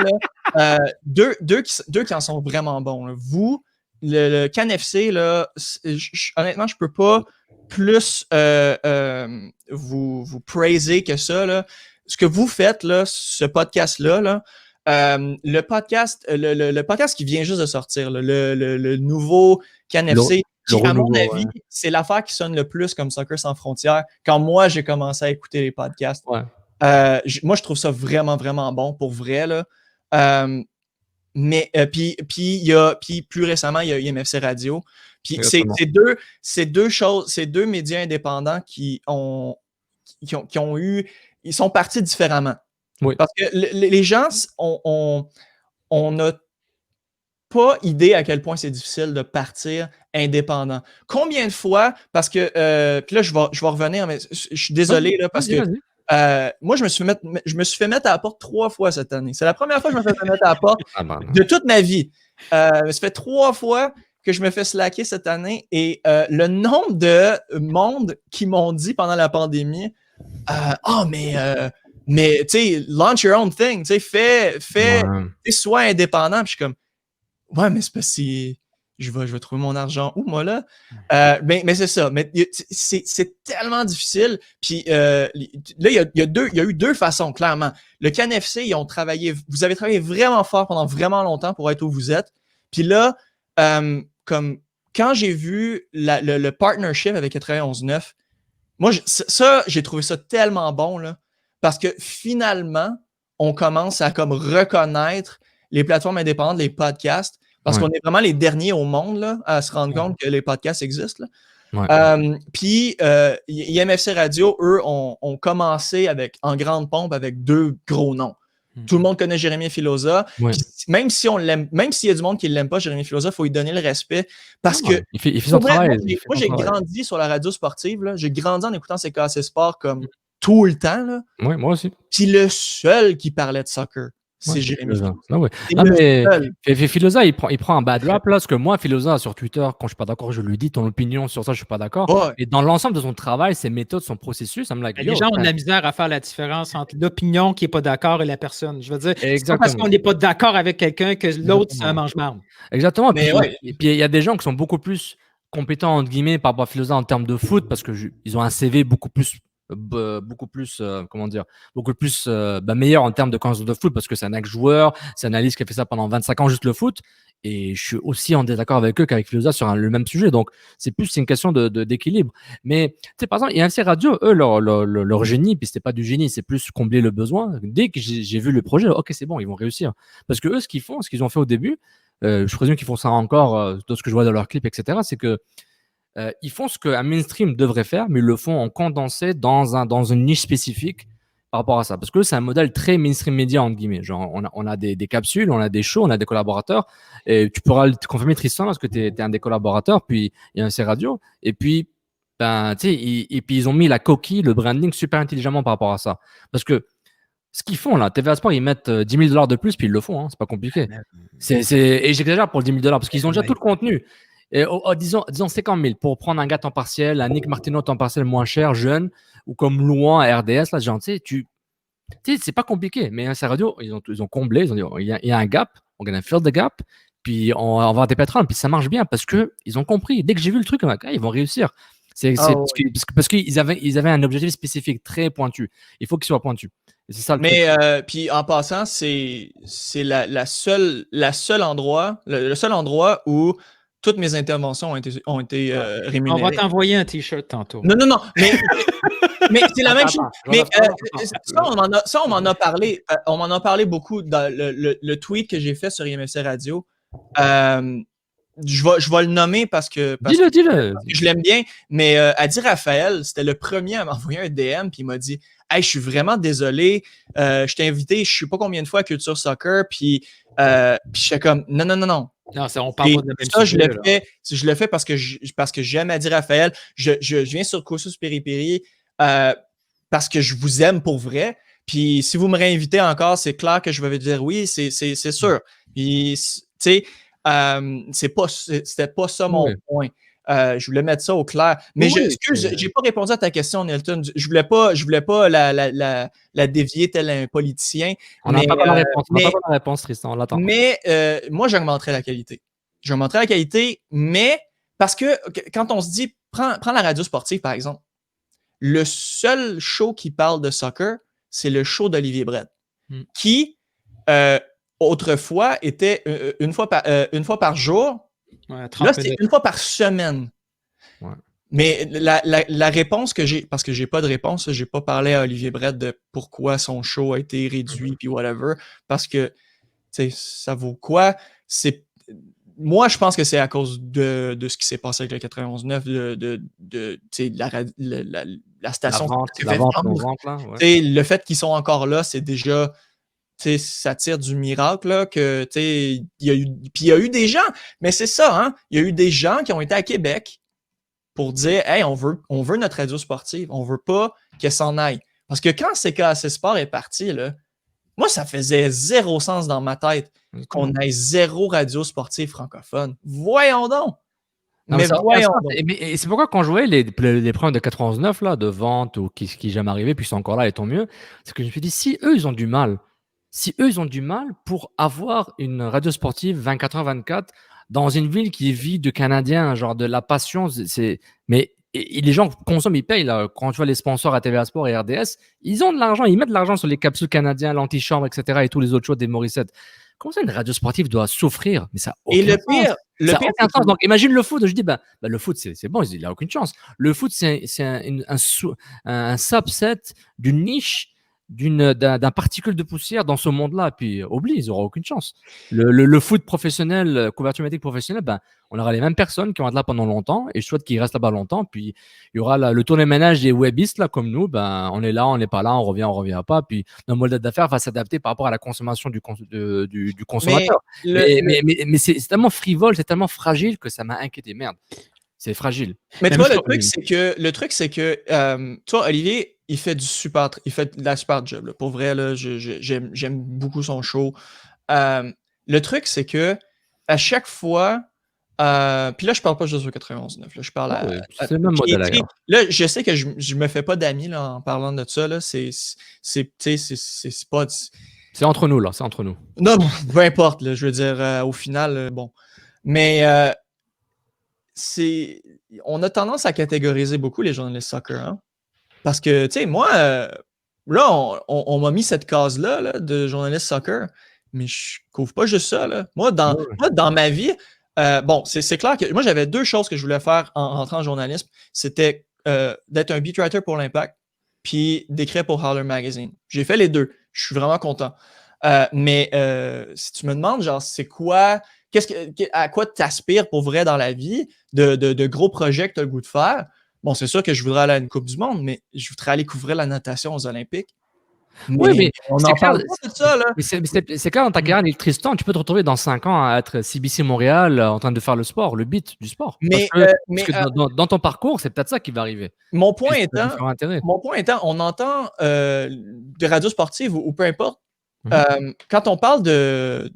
là, deux qui en sont vraiment bons. Là. Vous, le CanFC, là, honnêtement, je ne peux pas plus vous praiser que ça. Là. Ce que vous faites, là, ce podcast-là, là, le podcast qui vient juste de sortir, là, le nouveau CanFC, qui, à mon avis, c'est l'affaire qui sonne le plus comme Soccer sans frontières. Quand moi, j'ai commencé à écouter les podcasts, moi, je trouve ça vraiment, vraiment bon, pour vrai. Là. Mais puis plus récemment, il y a IMFC Radio. Puis c'est deux médias indépendants qui ont eu... Ils sont partis différemment. Oui. Parce que les gens, on n'a pas idée à quel point c'est difficile de partir indépendant. Combien de fois, parce que, puis là, je vais revenir, mais je suis désolé, là, parce que moi, je me suis fait mettre à la porte 3 fois cette année. C'est la première fois que je me fais mettre à la porte de toute ma vie. Ça fait 3 fois que je me fais slacker cette année, et le nombre de monde qui m'ont dit pendant la pandémie, mais tu sais, launch your own thing, tu sais, sois indépendant. Puis je suis comme, ouais, mais c'est pas si je vais trouver mon argent où, moi, là? Mais c'est ça. Mais c'est tellement difficile. Puis là, il y a eu 2 façons, clairement. Le CanFC, vous avez travaillé vraiment fort pendant vraiment longtemps pour être où vous êtes. Puis là, comme quand j'ai vu le partnership avec 91.9, moi, j'ai trouvé ça tellement bon, là, parce que finalement, on commence à comme reconnaître les plateformes indépendantes, les podcasts, parce qu'on est vraiment les derniers au monde là, à se rendre compte que les podcasts existent. Puis, IMFC Radio, eux, ont commencé en grande pompe avec 2 gros noms. Tout le monde connaît Jérémy Filosa. Même si on l'aime, même s'il y a du monde qui ne l'aime pas, Jérémy Filosa, il faut lui donner le respect. Parce que il fait son travail. Moi, j'ai grandi sur la radio sportive. Là. J'ai grandi en écoutant CKC Sport comme tout le temps. Là. Oui, moi aussi. Puis le seul qui parlait de soccer, c'est Jérémy Filosa. Mais Filosa, il prend un bad rap là, parce que moi, Filosa, sur Twitter, quand je suis pas d'accord, je lui dis ton opinion sur ça, je suis pas d'accord. Et dans l'ensemble de son travail, ses méthodes, son processus, ça me l'a gueule. Les gens ont de la misère à faire la différence entre l'opinion qui est pas d'accord et la personne. Je veux dire, c'est pas parce qu'on n'est pas d'accord avec quelqu'un que l'autre, c'est un mange-marde. Exactement. Et puis il y a des gens qui sont beaucoup plus compétents, entre guillemets, par rapport à Filosa en termes de foot, parce qu'ils ont un CV beaucoup plus meilleur en termes de connaissance de foot, parce que c'est un ex-joueur, c'est un analyste qui a fait ça pendant 25 ans, juste le foot, et je suis aussi en désaccord avec eux qu'avec Filosa sur le même sujet, donc c'est une question d'équilibre. Mais tu sais, par exemple, IMFC Radio, eux, leur génie, puis c'était pas du génie, c'est plus combler le besoin. Dès que j'ai vu le projet, ok, c'est bon, ils vont réussir, parce que eux, ce qu'ils ont fait au début, je présume qu'ils font ça encore, de ce que je vois dans leurs clips, etc., c'est que ils font ce qu'un mainstream devrait faire, mais ils le font en condensé dans une niche spécifique par rapport à ça. Parce que c'est un modèle très mainstream média, entre guillemets. Genre, on a des capsules, on a des shows, on a des collaborateurs. Et tu pourras le confirmer, Tristan, parce que tu es un des collaborateurs, puis il y a un C Radio. Et puis, ils ont mis la coquille, le branding super intelligemment par rapport à ça. Parce que ce qu'ils font là, TVA Sport, ils mettent $10 000 de plus, puis ils le font. Hein, c'est pas compliqué. Et j'exagère pour le $10 000 parce qu'ils ont déjà tout le contenu. Et, disons 50 000 pour prendre un gars temps partiel, un Nick Martino temps partiel moins cher, jeune, ou comme Louan à RDS, là, genre, tu sais, Tu sais, c'est pas compliqué, mais à radio, ils ont comblé, ils ont dit, il y a un gap, on gonna fill the gap, puis on va avoir des patrons, puis ça marche bien parce qu'ils ont compris. Dès que j'ai vu le truc, ils vont réussir. Parce qu'ils avaient un objectif spécifique très pointu. Il faut qu'il soit pointu. Et c'est ça le truc. Puis en passant, c'est le seul endroit où toutes mes interventions ont été rémunérées. On va t'envoyer un t-shirt tantôt. Non, mais c'est la même chose. Mais ça, on m'en a parlé. On m'en a parlé beaucoup dans le tweet que j'ai fait sur IMFC Radio. Je vais le nommer parce que je l'aime bien, mais Adi Raphaël, c'était le premier à m'envoyer un DM puis il m'a dit « Hey, je suis vraiment désolé, je t'ai invité, je sais pas combien de fois à Culture Soccer, puis j'étais comme « Non. » Non, on parle pas de la même ça, sujet, je le fais parce que j'aime Adi Raphaël. Je viens sur Cursus Péripérie parce que je vous aime pour vrai. Puis si vous me réinvitez encore, c'est clair que je vais vous dire oui, c'est sûr. Puis, tu sais, c'était pas ça mon point. Je voulais mettre ça au clair. Mais j'ai pas répondu à ta question, Nelton. Je voulais pas la dévier tel un politicien. On n'a pas la réponse. On n'a pas la réponse, Tristan. On l'attend. Mais moi, j'augmenterais la qualité. J'augmenterais la qualité, mais parce que quand on se dit, prends la radio sportive, par exemple, le seul show qui parle de soccer, c'est le show d'Olivier Brett, qui, autrefois, était une fois par jour. Ouais, là, c'est une fois par semaine. Ouais. Mais la réponse que j'ai, parce que j'ai pas de réponse, j'ai pas parlé à Olivier Brett de pourquoi son show a été réduit, puis whatever, parce que, tu sais, ça vaut quoi? Moi, je pense que c'est à cause de ce qui s'est passé avec le 91.9, la station. La vente, là, ouais. Le fait qu'ils sont encore là, c'est déjà... ça tire du miracle là, que il y a eu des gens, mais c'est ça, hein? Il y a eu des gens qui ont été à Québec pour dire hey, on veut notre radio sportive, on veut pas qu'elle s'en aille. Parce que quand CKAC Sport est parti, là, moi, ça faisait zéro sens dans ma tête qu'on ait zéro radio sportive francophone. Voyons donc! Non, mais voyons donc! Et c'est pourquoi quand je voyais les problèmes de 99 là, de vente ou qui n'est jamais arrivé, puis ils sont encore là et tant mieux, c'est que je me suis dit, si eux, ils ont du mal pour avoir une radio sportive 24h24 dans une ville qui vit de Canadiens, genre de la passion, mais les gens consomment, ils payent. Là. Quand tu vois les sponsors à TVA Sport et RDS, ils ont de l'argent, ils mettent de l'argent sur les capsules canadiens, l'antichambre, etc. et tous les autres shows des Morissette. Comment ça, une radio sportive doit souffrir? Mais ça n'a aucun sens. Ça n'a aucun sens. Donc, imagine le foot. Je dis, le foot, c'est bon, il n'a aucune chance. Le foot, c'est un subset d'une niche d'un particule de poussière dans ce monde-là, puis oublie, ils n'auront aucune chance. Le foot professionnel, couverture médiatique professionnelle, on aura les mêmes personnes qui vont être là pendant longtemps, et je souhaite qu'ils restent là-bas longtemps, puis il y aura le tourné-ménage des webistes, là, comme nous, on est là, on n'est pas là, on revient pas, puis notre modèle d'affaires va s'adapter par rapport à la consommation du consommateur. Mais c'est tellement frivole, c'est tellement fragile que ça m'a inquiété, merde. C'est fragile. Mais toi, le truc, c'est que toi, Olivier, il fait de la super job. Là. Pour vrai, là, j'aime beaucoup son show. Le truc, c'est que à chaque fois, puis là, je parle pas juste au 91.9. Là, je parle c'est le même modèle d'ailleurs. Là, je sais que je me fais pas d'amis là, en parlant de ça. Là. C'est pas... C'est entre nous, là. C'est entre nous. Non, peu importe. Là, je veux dire, au final, bon. Mais... on a tendance à catégoriser beaucoup les journalistes soccer, hein? Parce que, tu sais, moi, là, on m'a mis cette case-là là, de journaliste soccer, mais je couvre pas juste ça, là. Moi, dans ma vie, bon, c'est clair que moi, j'avais deux choses que je voulais faire en rentrant en journalisme. C'était d'être un beat writer pour l'Impact, puis d'écrire pour Howler Magazine. J'ai fait les deux. Je suis vraiment content. Mais si tu me demandes, genre, c'est quoi... à quoi tu aspires pour vrai dans la vie, de gros projets que tu as le goût de faire? Bon, c'est sûr que je voudrais aller à une Coupe du Monde, mais je voudrais aller couvrir la natation aux Olympiques. Oui, mais on en parle pas de ça, là. Mais c'est clair, dans ta carrière, Tristan, tu peux te retrouver dans 5 ans à être CBC Montréal en train de faire le sport, le beat du sport. Parce que dans ton parcours, c'est peut-être ça qui va arriver. Mon point étant, on entend des radios sportives ou peu importe, quand on parle de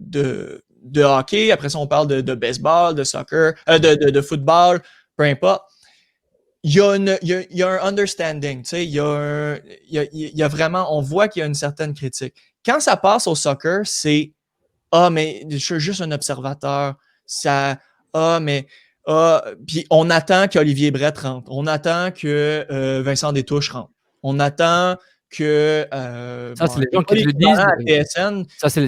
hockey, après ça on parle de baseball, de soccer, de football, peu importe. il y a un understanding, tu sais, il y a vraiment, on voit qu'il y a une certaine critique. Quand ça passe au soccer, c'est mais je suis juste un observateur. Puis on attend qu'Olivier Brett rentre. On attend que Vincent Détouche rentre. On attend que. Ça, c'est les gens qui te le disent. TSN. Ça, c'est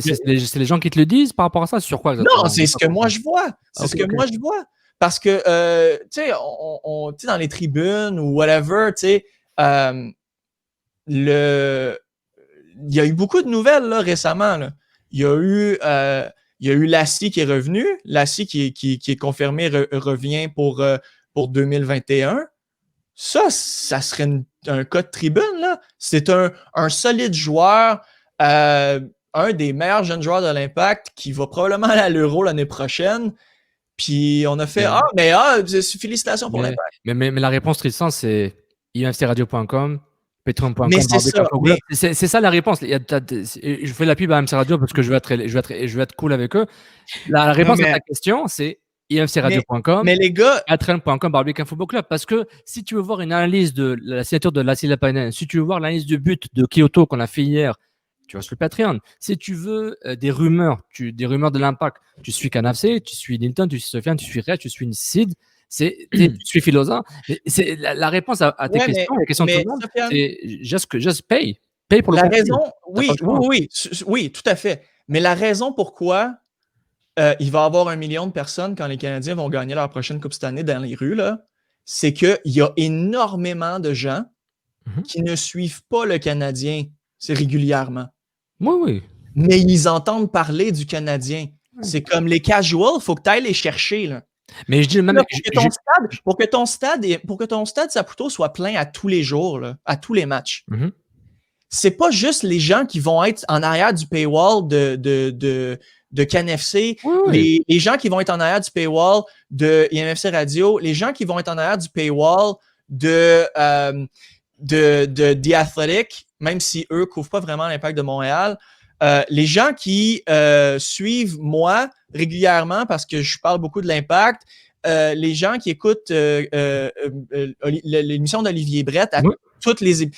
les gens qui te le disent par rapport à ça. Sur quoi exactement? Non, c'est ce que moi je vois. C'est ce que moi je vois. Parce que, tu sais, dans les tribunes ou whatever, tu sais, il y a eu beaucoup de nouvelles là, récemment. Là. Il y a eu Lassie qui est revenu. Lassie qui est confirmé revient pour 2021. Ça serait un cas de tribune. Là. C'est un solide joueur, un des meilleurs jeunes joueurs de l'Impact qui va probablement aller à l'Euro l'année prochaine. Puis on a fait félicitations pour l'Impact. Mais la réponse, Tristan, c'est imfcradio.com, patreon.com. Mais c'est ça. C'est ça la réponse. Je fais la pub à MC Radio parce que je veux être cool avec eux. La réponse à ta question, c'est imfcradio.com, mais les gars, patreon.com, Barbican Football Club. Parce que si tu veux voir une analyse de la signature de Lassie Lapanen, si tu veux voir l'analyse de but de Kyoto qu'on a fait hier, tu vas sur le Patreon. Si tu veux des rumeurs de l'Impact, tu suis Canafc, tu suis Nilton, tu suis Sofiane, tu suis Red, tu suis une Sid, tu suis Philosa. C'est la réponse à tes questions, la question de tout le monde, c'est just pay. Pay pour le contenu. Oui, tout à fait. Mais la raison pourquoi il va y avoir 1 million de personnes quand les Canadiens vont gagner leur prochaine Coupe cette année dans les rues, là, c'est qu'il y a énormément de gens qui ne suivent pas le Canadien régulièrement. Oui. Mais ils entendent parler du Canadien. C'est comme les casuals, il faut que tu ailles les chercher. Là. Mais je dis même pour que ton stade Saputo soit plein à tous les jours, là, à tous les matchs. C'est pas juste les gens qui vont être en arrière du paywall de CanFC, les gens qui vont être en arrière du paywall de IMFC Radio, les gens qui vont être en arrière du paywall de The Athletic, même si eux ne couvrent pas vraiment l'Impact de Montréal. Les gens qui suivent moi régulièrement parce que je parle beaucoup de l'Impact, les gens qui écoutent l'émission d'Olivier Brett à toutes les...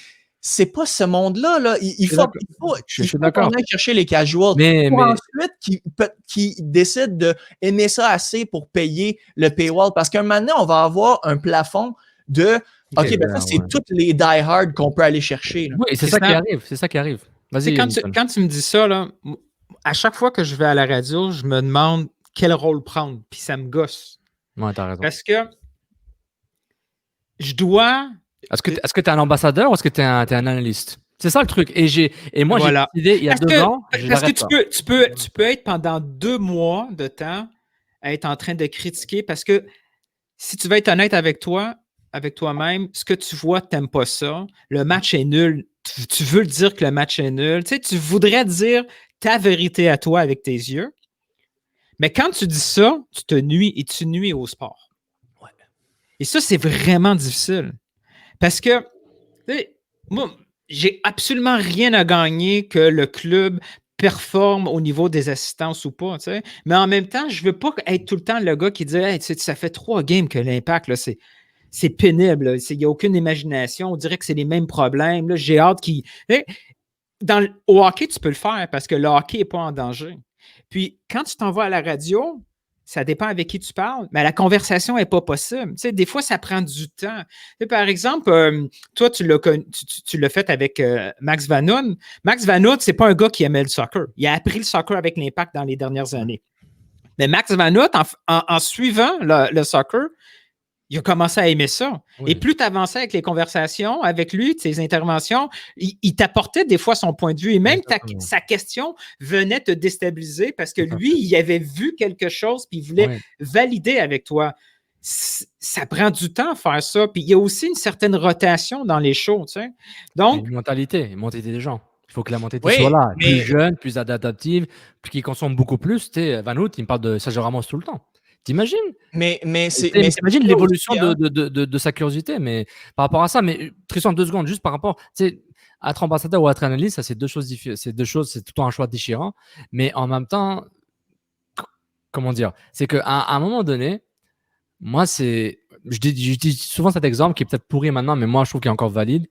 C'est pas ce monde-là. Là. Il faut qu'on aille chercher les casuals. Ensuite, qui décident d'aimer ça assez pour payer le paywall. Parce qu'un moment donné, on va avoir un plafond de... ça, c'est toutes les die-hard qu'on peut aller chercher. Là. Oui, c'est ça qui arrive. Vas-y. Quand tu me dis ça, là, à chaque fois que je vais à la radio, je me demande quel rôle prendre. Puis ça me gosse. Ouais, t'as raison. Parce que je dois... Est-ce que tu es un ambassadeur ou est-ce que tu es un analyste? C'est ça le truc. Et moi, j'ai décidé il y a 2 ans. Parce que tu peux être pendant 2 mois de temps à être en train de critiquer parce que si tu veux être honnête avec toi-même, ce que tu vois, tu n'aimes pas ça. Le match est nul. Tu veux dire que le match est nul. Tu sais, tu voudrais dire ta vérité à toi avec tes yeux. Mais quand tu dis ça, tu te nuis et tu nuis au sport. Ouais. Et ça, c'est vraiment difficile. Parce que, tu sais, moi, j'ai absolument rien à gagner que le club performe au niveau des assistances ou pas, tu sais. Mais en même temps, je ne veux pas être tout le temps le gars qui dit hey, ça fait 3 games que l'Impact, là, c'est pénible. Il n'y a aucune imagination. On dirait que c'est les mêmes problèmes. Là, j'ai hâte qu'il... Au hockey, tu peux le faire parce que le hockey n'est pas en danger. Puis, quand tu t'en vas à la radio... Ça dépend avec qui tu parles, mais la conversation n'est pas possible. Tu sais, des fois, ça prend du temps. Tu sais, par exemple, toi, tu l'as fait avec Max Vanoun. Max Vanoun, ce n'est pas un gars qui aimait le soccer. Il a appris le soccer avec l'Impact dans les dernières années. Mais Max Vanoun, en suivant le soccer, il a commencé à aimer ça. Oui. Et plus tu avançais avec les conversations, avec lui, ses interventions, il t'apportait des fois son point de vue. Et même sa question venait te déstabiliser parce que lui, il avait vu quelque chose puis il voulait valider avec toi. Ça prend du temps à faire ça. Puis il y a aussi une certaine rotation dans les shows. Tu sais. Donc, une mentalité des gens. Il faut que la mentalité soit là. Plus jeune, plus adaptative, plus qui consomme beaucoup plus. Tu sais, Van Hout, il me parle de Sergio Ramos tout le temps. T'imagines? T'imagines l'évolution de sa curiosité, mais par rapport à ça, mais Tristan, 2 secondes, juste par rapport, tu sais, être ambassadeur ou être analyste, ça c'est 2 choses différentes. C'est tout le temps un choix déchirant, mais en même temps, comment dire, c'est qu'à un moment donné, moi, je dis souvent cet exemple qui est peut-être pourri maintenant, mais moi, je trouve qu'il est encore valide.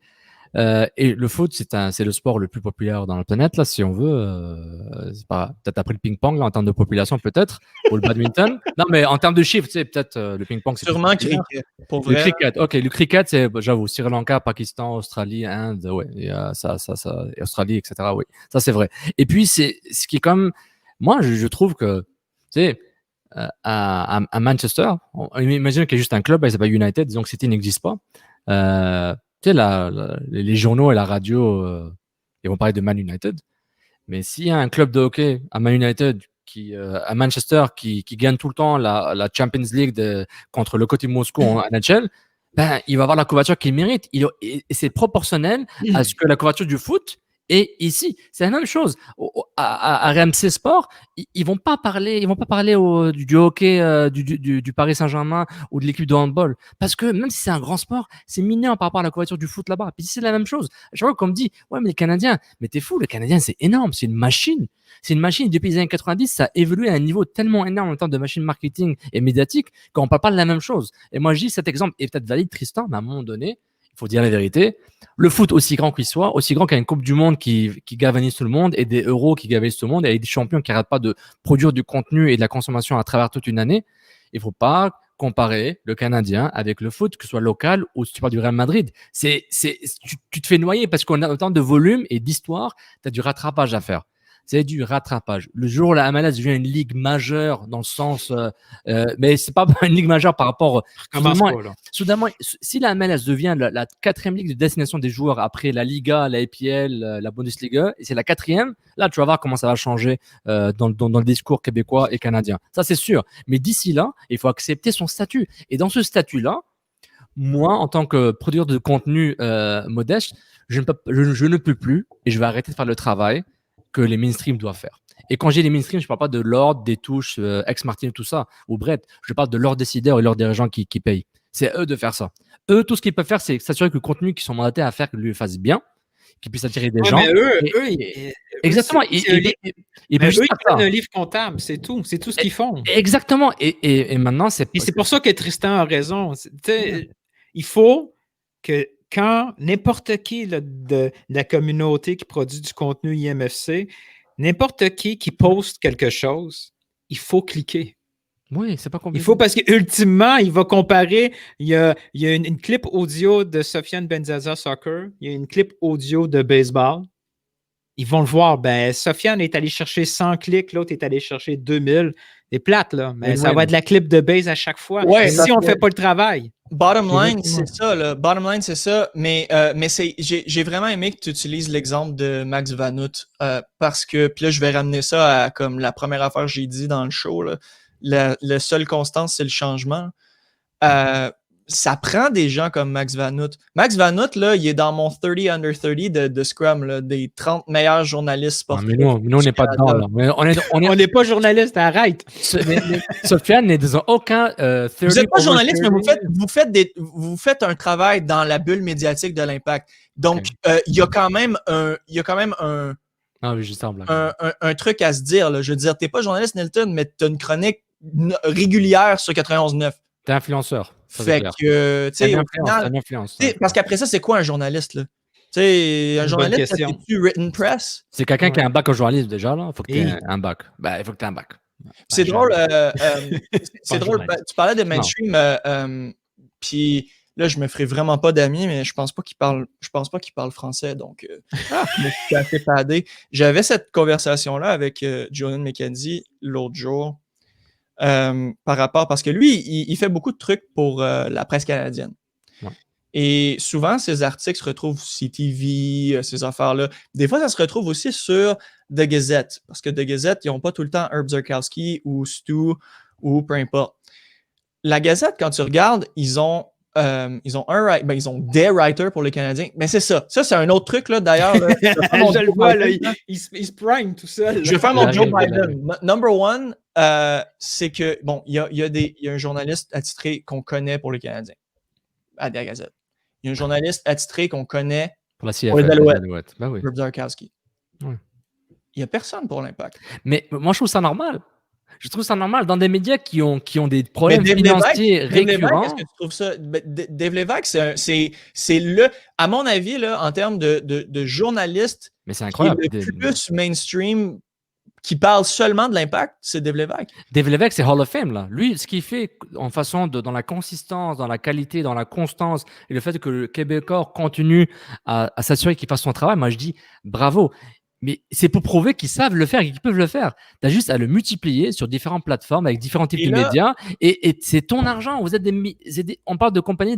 Et le foot, c'est le sport le plus populaire dans la planète, là, si on veut. C'est pas peut-être après le ping-pong, là, en termes de population, peut-être, ou le badminton. Non, mais en termes de chiffres, tu sais, peut-être le ping-pong, c'est sûrement cricket. Pour vrai. Le cricket, ok. Le cricket, c'est, j'avoue, Sri Lanka, Pakistan, Australie, Inde, ouais. Et, Australie, etc. Oui, ça, c'est vrai. Et puis, c'est ce qui est comme. Moi, je trouve que, tu sais, à Manchester, imagine qu'il y a juste un club, il s'appelle United, disons que City n'existe pas. Tu sais, les journaux et la radio, ils vont parler de Man United. Mais s'il y a un club de hockey à Man United, à Manchester, qui gagne tout le temps la Champions League contre le Lokomotiv Moscou en NHL, ben, il va avoir la couverture qu'il mérite. Et c'est proportionnel à ce que la couverture du foot est ici. C'est la même chose. À RMC Sport, ils vont pas parler du hockey, du Paris Saint-Germain ou de l'équipe de handball. Parce que même si c'est un grand sport, c'est mineur par rapport à la couverture du foot là-bas. Puis c'est la même chose. Je vois qu'on me dit, ouais, mais les Canadiens, mais t'es fou, les Canadiens, c'est énorme. C'est une machine. C'est une machine. Depuis les années 90, ça a évolué à un niveau tellement énorme en termes de machine marketing et médiatique qu'on ne parle pas de la même chose. Et moi, je dis cet exemple est peut-être valide, Tristan, mais à un moment donné, il faut dire la vérité. Le foot, aussi grand qu'il soit, aussi grand qu'il y a une Coupe du Monde qui galvanise tout le monde et des euros qui galvanisent tout le monde et des champions qui n'arrêtent pas de produire du contenu et de la consommation à travers toute une année, il ne faut pas comparer le Canadien avec le foot, que ce soit local ou si tu parles du Real Madrid. Tu te fais noyer parce qu'on a autant de volume et d'histoire, tu as du rattrapage à faire. C'est du rattrapage. Le jour où la MLS devient une ligue majeure dans le sens, mais c'est pas une ligue majeure par rapport. Soudainement, si la MLS devient la 4e ligue de destination des joueurs après la Liga, la EPL, la Bundesliga, et c'est la 4e, là tu vas voir comment ça va changer dans le discours québécois et canadien. Ça c'est sûr. Mais d'ici là, il faut accepter son statut. Et dans ce statut-là, moi, en tant que producteur de contenu modeste, je ne peux plus et je vais arrêter de faire le travail que les mainstream doivent faire. Et quand j'ai les mainstream, je ne parle pas de Lord, des touches, Ex-Martin, tout ça, ou Brett. Je parle de leurs décideurs et leurs dirigeants qui payent. C'est eux de faire ça. Eux, tout ce qu'ils peuvent faire, c'est s'assurer que le contenu qu'ils sont mandatés à faire lui fasse bien, qu'ils puissent attirer des gens. Mais exactement. Ils prennent un livre comptable, c'est tout. C'est tout ce qu'ils font. Exactement. Et maintenant, c'est pour ça que Tristan a raison. Il faut que quand n'importe qui de la communauté qui produit du contenu IMFC, n'importe qui poste quelque chose, il faut cliquer. Oui, c'est pas compliqué. Il faut parce qu'ultimement, il va comparer. Il y a une clip audio de Sofiane Benzaza Soccer, il y a une clip audio de baseball. Ils vont le voir. Ben, Sofiane est allé chercher 100 clics, l'autre est allé chercher 2000. C'est plate, là. Mais ça va être la clip de base à chaque fois. Ouais, si on ne fait pas le travail. Bottom line, c'est ça. Là. Bottom line, c'est ça. Mais j'ai vraiment aimé que tu utilises l'exemple de Max Vanout parce que, puis là, je vais ramener ça à comme la première affaire que j'ai dit dans le show. Là. La seule constance, c'est le changement. Ça prend des gens comme Max Vanout. Max Vanout, là, il est dans mon 30 under 30 de Scrum, là, des 30 meilleurs journalistes sportifs. Mais nous, on n'est pas dedans. Là. On n'est pas journaliste, arrête. Sofiane n'est dans aucun 30. Vous n'êtes pas journaliste, mais vous faites un travail dans la bulle médiatique de l'Impact. Donc, il y a quand même un truc à se dire. Là. Je veux dire, tu n'es pas journaliste, Nilton, mais tu as une chronique régulière sur 91.9. T'es influenceur. Fait que, tu sais, au final, parce qu'après ça, c'est quoi un journaliste, là? Tu sais, un journaliste, c'est-tu written press? C'est quelqu'un qui a un bac au journalisme déjà, là. Il faut que tu aies un bac. Ben, il faut que tu aies un bac. C'est drôle. C'est drôle. Tu parlais de mainstream, puis là, je me ferai vraiment pas d'amis, mais je pense pas qu'il parle français, donc je suis assez padé. J'avais cette conversation-là avec Jonathan McKenzie l'autre jour. Par rapport, parce que lui, il fait beaucoup de trucs pour la presse canadienne. Ouais. Et souvent, ces articles se retrouvent sur CTV, ces affaires-là. Des fois, ça se retrouve aussi sur The Gazette, parce que The Gazette, ils n'ont pas tout le temps Herb Zurkowsky ou Stu ou peu importe. La Gazette, quand tu regardes, ils ont des writers pour les Canadiens. Mais c'est ça. Ça, c'est un autre truc, là, d'ailleurs. Là, je le vois, là, il se prime tout seul. Là. Je vais faire mon Joe Biden. Number one, c'est que, bon, il y a un journaliste attitré qu'on connaît pour les Canadiens, à la Gazette. Il y a un journaliste attitré qu'on connaît pour la CFL, pour les Alouettes, ben oui. Herb Zurkowsky. Ouais. Il n'y a personne pour l'Impact. Mais moi, je trouve ça normal. Je trouve ça normal dans des médias qui ont des problèmes financiers récurrents. Est-ce que tu trouves ça? Dave Lévesque, c'est le, à mon avis, là, en termes de journaliste, mais c'est incroyable. Qui est le plus mainstream, qui parle seulement de l'impact, c'est Dave Lévesque. Dave Lévesque, c'est Hall of Fame, là. Lui, ce qu'il fait en façon dans la consistance, dans la qualité, dans la constance, et le fait que le Québécois continue à s'assurer qu'il fasse son travail, moi, je dis bravo. Mais c'est pour prouver qu'ils savent le faire et qu'ils peuvent le faire. Tu as juste à le multiplier sur différentes plateformes avec différents types de médias. Et c'est ton argent. Vous êtes on parle de compagnies,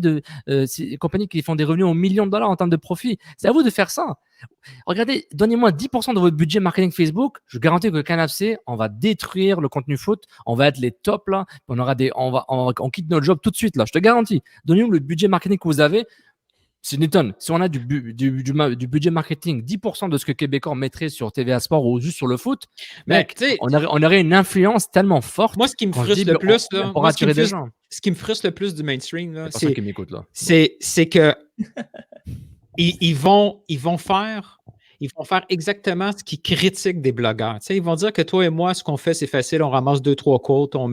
compagnies qui font des revenus aux millions de dollars en termes de profit. C'est à vous de faire ça. Regardez, donnez-moi 10% de votre budget marketing Facebook. Je garantis que le CanFC, on va détruire le contenu foot. On va être les tops là. On quitte notre job tout de suite là. Je te garantis. Donnez-nous le budget marketing que vous avez. C'est une tonne. Si on a du budget marketing, 10% de ce que Québécois mettrait sur TVA Sport ou juste sur le foot, mec, on aurait une influence tellement forte. Moi, ce qui me frustre le plus, là, pour attirer des gens. Ce qui me frustre le plus du mainstream, là, c'est que ils vont faire exactement ce qu'ils critiquent des blogueurs. Tu sais, ils vont dire que toi et moi, ce qu'on fait, c'est facile. On ramasse 2-3 quotes, on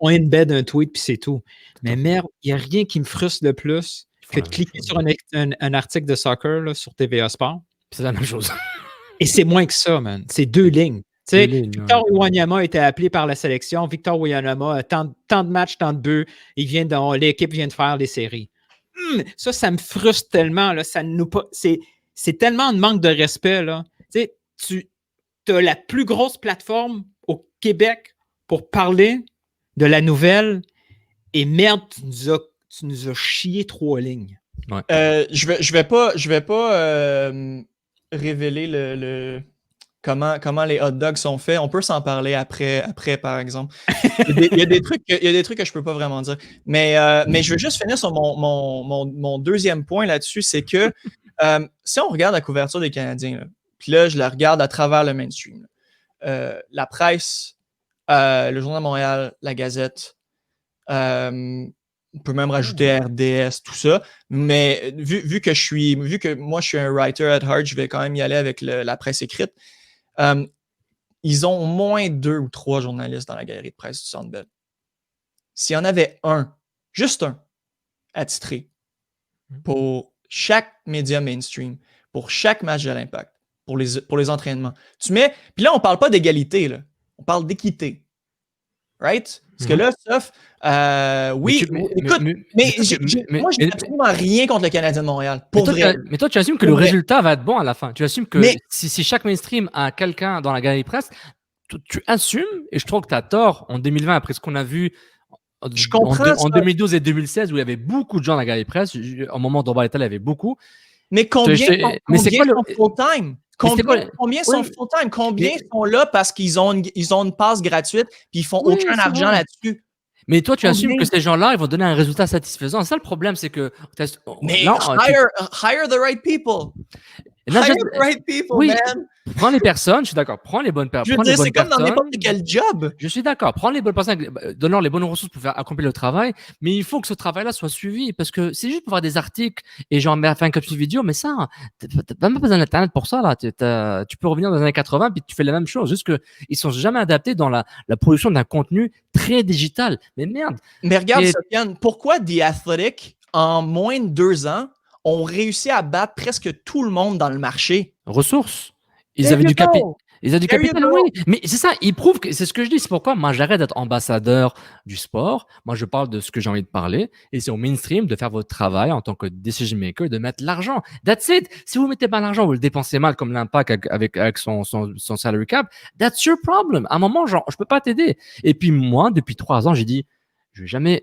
embed un tweet, puis c'est tout. Mais merde, il n'y a rien qui me frustre le plus que de cliquer sur un article de soccer là, sur TVA Sport. C'est la même chose. Et c'est moins que ça, man. C'est 2 lignes. Tu sais, Victor Wanyama a été appelé par la sélection. Victor Wanyama a tant de matchs, tant de buts. L'équipe vient de faire les séries. Ça me frustre tellement. Là. C'est tellement un manque de respect. Là. Tu sais, tu as la plus grosse plateforme au Québec pour parler de la nouvelle et merde, tu nous as chié 3 lignes. Ouais. Je vais pas révéler comment les hot dogs sont faits. On peut s'en parler après par exemple. Il y a des trucs que je peux pas vraiment dire. Mais je veux juste finir sur mon deuxième point là-dessus, c'est que si on regarde la couverture des Canadiens, puis là, je la regarde à travers le mainstream. La presse, le Journal de Montréal, la Gazette, on peut même rajouter RDS, tout ça. Mais vu que moi, je suis un writer at heart, je vais quand même y aller avec la presse écrite. Ils ont au moins 2 ou 3 journalistes dans la galerie de presse du Centre Bell. S'il y en avait juste un, attitré pour chaque média mainstream, pour chaque match de l'Impact, pour les entraînements, tu mets... Puis là, on ne parle pas d'égalité, là. On parle d'équité. Right? Parce que là, sauf... oui, moi, je n'ai absolument rien contre le Canadien de Montréal. Mais toi, tu assumes que le résultat va être bon à la fin. Tu assumes que si chaque mainstream a quelqu'un dans la galerie presse, tu assumes, et je trouve que tu as tort, en 2020, après ce qu'on a vu en 2012 et 2016, où il y avait beaucoup de gens dans la galerie presse, au moment d'Orval il y avait beaucoup. Mais combien sont full-time? Combien sont full-time? Combien sont là parce qu'ils ont une passe gratuite et ils font aucun argent là-dessus? Mais toi, tu assumes que ces gens-là, ils vont donner un résultat satisfaisant. Ça, le problème, c'est que... Mais hire the right people. Hire the right people, man. Prends les personnes, je suis d'accord. Prends les bonnes personnes. Je veux dire, c'est comme dans n'importe quel job. Je suis d'accord. Prends les bonnes personnes, donne-leur les bonnes ressources pour faire accomplir le travail. Mais il faut que ce travail-là soit suivi. Parce que c'est juste pour faire des articles et genre faire un capsule vidéo. Mais ça, tu n'as même pas besoin d'Internet pour ça. Là. Tu peux revenir dans les années 80 puis tu fais la même chose. Juste qu'ils ne sont jamais adaptés dans la production d'un contenu très digital. Mais merde. Mais regarde, Sofiane, pourquoi The Athletic, en moins de 2 ans, ont réussi à battre presque tout le monde dans le marché? Ressources. Ils avaient du capital, oui. Mais c'est ça, ils prouvent que c'est ce que je dis. C'est pourquoi moi, j'arrête d'être ambassadeur du sport. Moi, je parle de ce que j'ai envie de parler. Et c'est au mainstream de faire votre travail en tant que decision maker, de mettre l'argent. That's it. Si vous ne mettez pas l'argent, vous le dépensez mal, comme l'Impact avec son salary cap, that's your problem. À un moment, genre, je ne peux pas t'aider. Et puis moi, depuis 3 ans, j'ai dit, je ne vais jamais...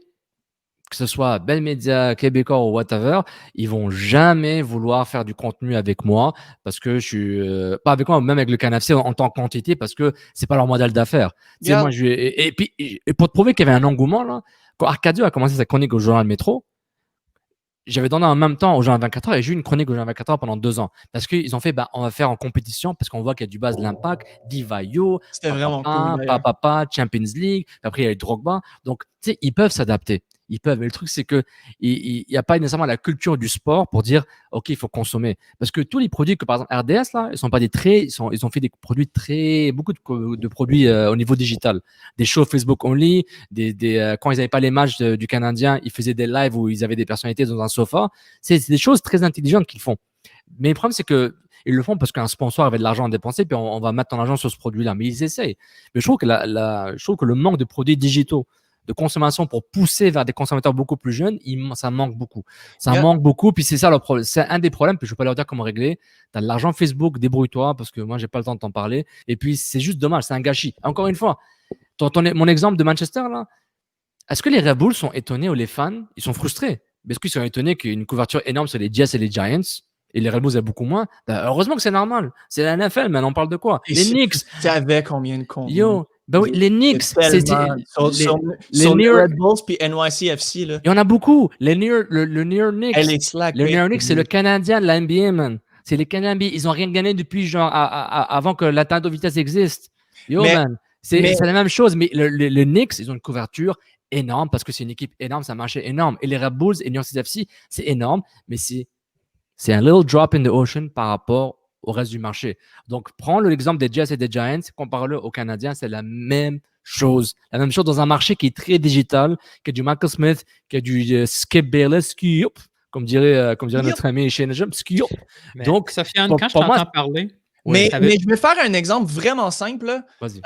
que ce soit Bell Media, Québécois ou whatever, ils vont jamais vouloir faire du contenu avec moi parce que je suis pas avec moi, même avec le CanFC en tant que quantité parce que c'est pas leur modèle d'affaires. Yeah. Moi, et puis pour te prouver qu'il y avait un engouement là, quand Arcadio a commencé sa chronique au Journal Métro, j'avais donné en même temps au Journal 24 heures et j'ai eu une chronique au Journal 24 heures pendant 2 ans parce qu'ils ont fait, on va faire en compétition parce qu'on voit qu'il y a du base de l'Impact, Divayo, c'était vraiment cool, Champions League, après il y a eu Drogba, donc tu sais, ils peuvent s'adapter. Ils peuvent. Mais le truc, c'est qu'il n'y a pas nécessairement la culture du sport pour dire, OK, il faut consommer. Parce que tous les produits que, par exemple, RDS, là, ils sont pas des traits, ils ont fait des produits beaucoup de produits au niveau digital. Des shows Facebook only, quand ils n'avaient pas les matchs du Canadien, ils faisaient des lives où ils avaient des personnalités dans un sofa. C'est des choses très intelligentes qu'ils font. Mais le problème, c'est que ils le font parce qu'un sponsor avait de l'argent à dépenser, puis on va mettre ton argent sur ce produit-là. Mais ils essayent. Mais je trouve que, je trouve que le manque de produits digitaux, de consommation pour pousser vers des consommateurs beaucoup plus jeunes, ça manque beaucoup. Ça manque beaucoup, puis c'est ça le problème. C'est un des problèmes, puis je ne vais pas leur dire comment régler. Tu as de l'argent Facebook, débrouille-toi, parce que moi, je n'ai pas le temps de t'en parler. Et puis, c'est juste dommage, c'est un gâchis. Encore une fois, mon exemple de Manchester, là, est-ce que les Red Bulls sont étonnés ou les fans, ils sont frustrés? Est-ce qu'ils sont étonnés qu'il y ait une couverture énorme sur les Jets et les Giants? Et les Red Bulls, il y a beaucoup moins. Heureusement que c'est normal. C'est la NFL, mais on parle de quoi? Les Knicks. Tu savais combien de comptes? Yo, ben oui, les Knicks. Sur les Red Bulls puis NYCFC. Là. Il y en a beaucoup. Le New York Knicks. Le New York Knicks, c'est le Canadien de la NBA, man. C'est les Canadiens. Ils n'ont rien gagné depuis genre avant que l'atteinte de vitesse existe. Yo, man. C'est la même chose. Mais le Knicks, ils ont une couverture énorme parce que c'est une équipe énorme, c'est un marché énorme. Et les Red Bulls et New York CFC, c'est énorme, mais c'est un little drop in the ocean par rapport au reste du marché. Donc, prends l'exemple des Jets et des Giants, compare-le aux Canadiens, c'est la même chose. La même chose dans un marché qui est très digital, qui a du Michael Smith, qui a du Skip Bayless, comme dirait notre ami Shane Jump, donc, Sofiane, quand je t'entends parler... Mais je vais faire un exemple vraiment simple. Vas-y.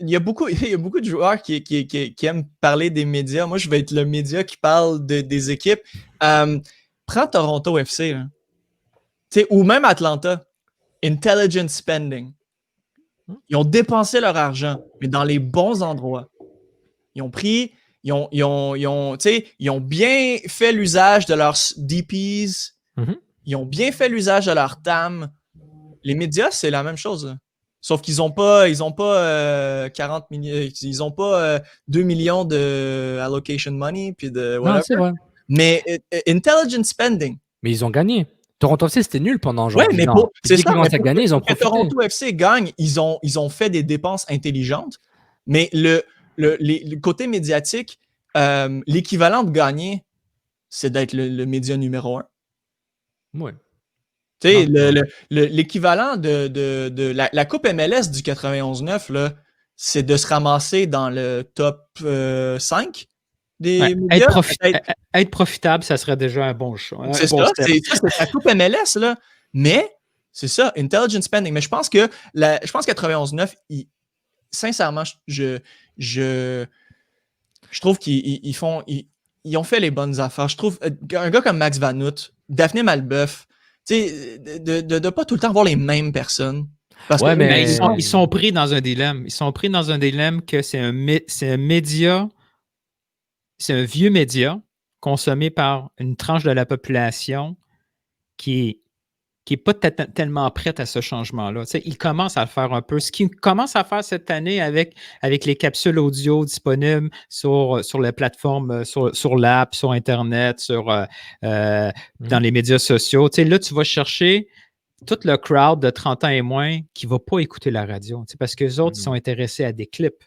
Il y a beaucoup de joueurs qui aiment parler des médias. Moi, je vais être le média qui parle des équipes. Prends Toronto FC, là. Ou même Atlanta. Intelligent spending. Ils ont dépensé leur argent, mais dans les bons endroits. Ils ont pris... Ils ont bien fait l'usage de leurs DPs. Mm-hmm. Ils ont bien fait l'usage de leur TAM. Les médias, c'est la même chose. Là. Sauf qu'ils n'ont pas 40 millions, ils n'ont pas 2 millions de allocation money puis de whatever. Non, c'est vrai. Mais intelligent spending. Mais ils ont gagné. Toronto FC, c'était nul pendant genre. Ouais, mais c'est ça. Ils gagné, ils ont profité. Toronto FC gagne, ils ont fait des dépenses intelligentes. Mais le côté médiatique, l'équivalent de gagner, c'est d'être le média numéro 1. Oui. Tu sais, l'équivalent de la Coupe MLS du 91-9, là, c'est de se ramasser dans le top 5 des médias. Être profitable, ça serait déjà un bon choix. C'est ça, c'est la Coupe MLS, là. Mais, c'est ça, intelligent spending. Mais je pense que 91-9, sincèrement, je trouve qu'ils ont fait les bonnes affaires. Je trouve un gars comme Max Vanout, Daphné Malbeuf, tu sais, de ne pas tout le temps voir les mêmes personnes. Parce que, mais ils sont pris dans un dilemme. Ils sont pris dans un dilemme que c'est un média, c'est un vieux média consommé par une tranche de la population qui n'est pas tellement prête à ce changement-là. Tu sais, ils commencent à le faire un peu. Ce qu'ils commencent à faire cette année avec les capsules audio disponibles sur les plateformes, sur l'app, sur Internet, dans les médias sociaux. Tu sais, là, tu vas chercher tout le crowd de 30 ans et moins qui ne va pas écouter la radio. Tu sais, parce qu'eux autres, ils sont intéressés à des clips.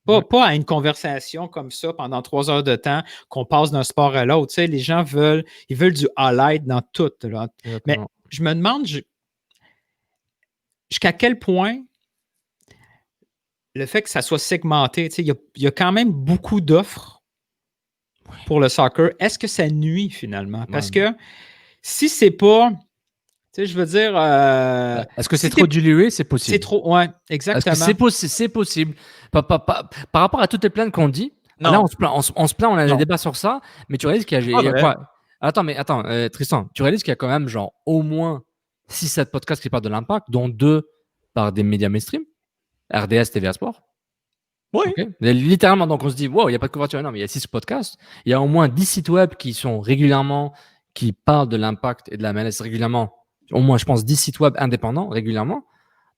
Pas à une conversation comme ça pendant 3 heures de temps qu'on passe d'un sport à l'autre. Tu sais, les gens veulent du highlight dans tout. Là. Mais je me demande jusqu'à quel point le fait que ça soit segmenté, tu sais, il y a quand même beaucoup d'offres pour le soccer. Est-ce que ça nuit finalement? Parce que si c'est pas... Tu sais, je veux dire... Est-ce que c'est trop dilué? C'est possible. C'est trop... Oui, exactement. C'est possible. Par rapport à toutes les plaintes qu'on dit, là, on se plaint, on a des débats sur ça, mais tu réalises qu'il y a quoi? Attends, Tristan, tu réalises qu'il y a quand même genre au moins 6-7 podcasts qui parlent de l'impact, dont 2 par des médias mainstream, RDS, TVA Sport. Oui. Okay. Littéralement, donc on se dit, wow, il n'y a pas de couverture énorme, il y a 6 podcasts. Il y a au moins 10 sites web qui parlent de l'impact et de la MLS régulièrement. Au moins, je pense, 10 sites web indépendants régulièrement.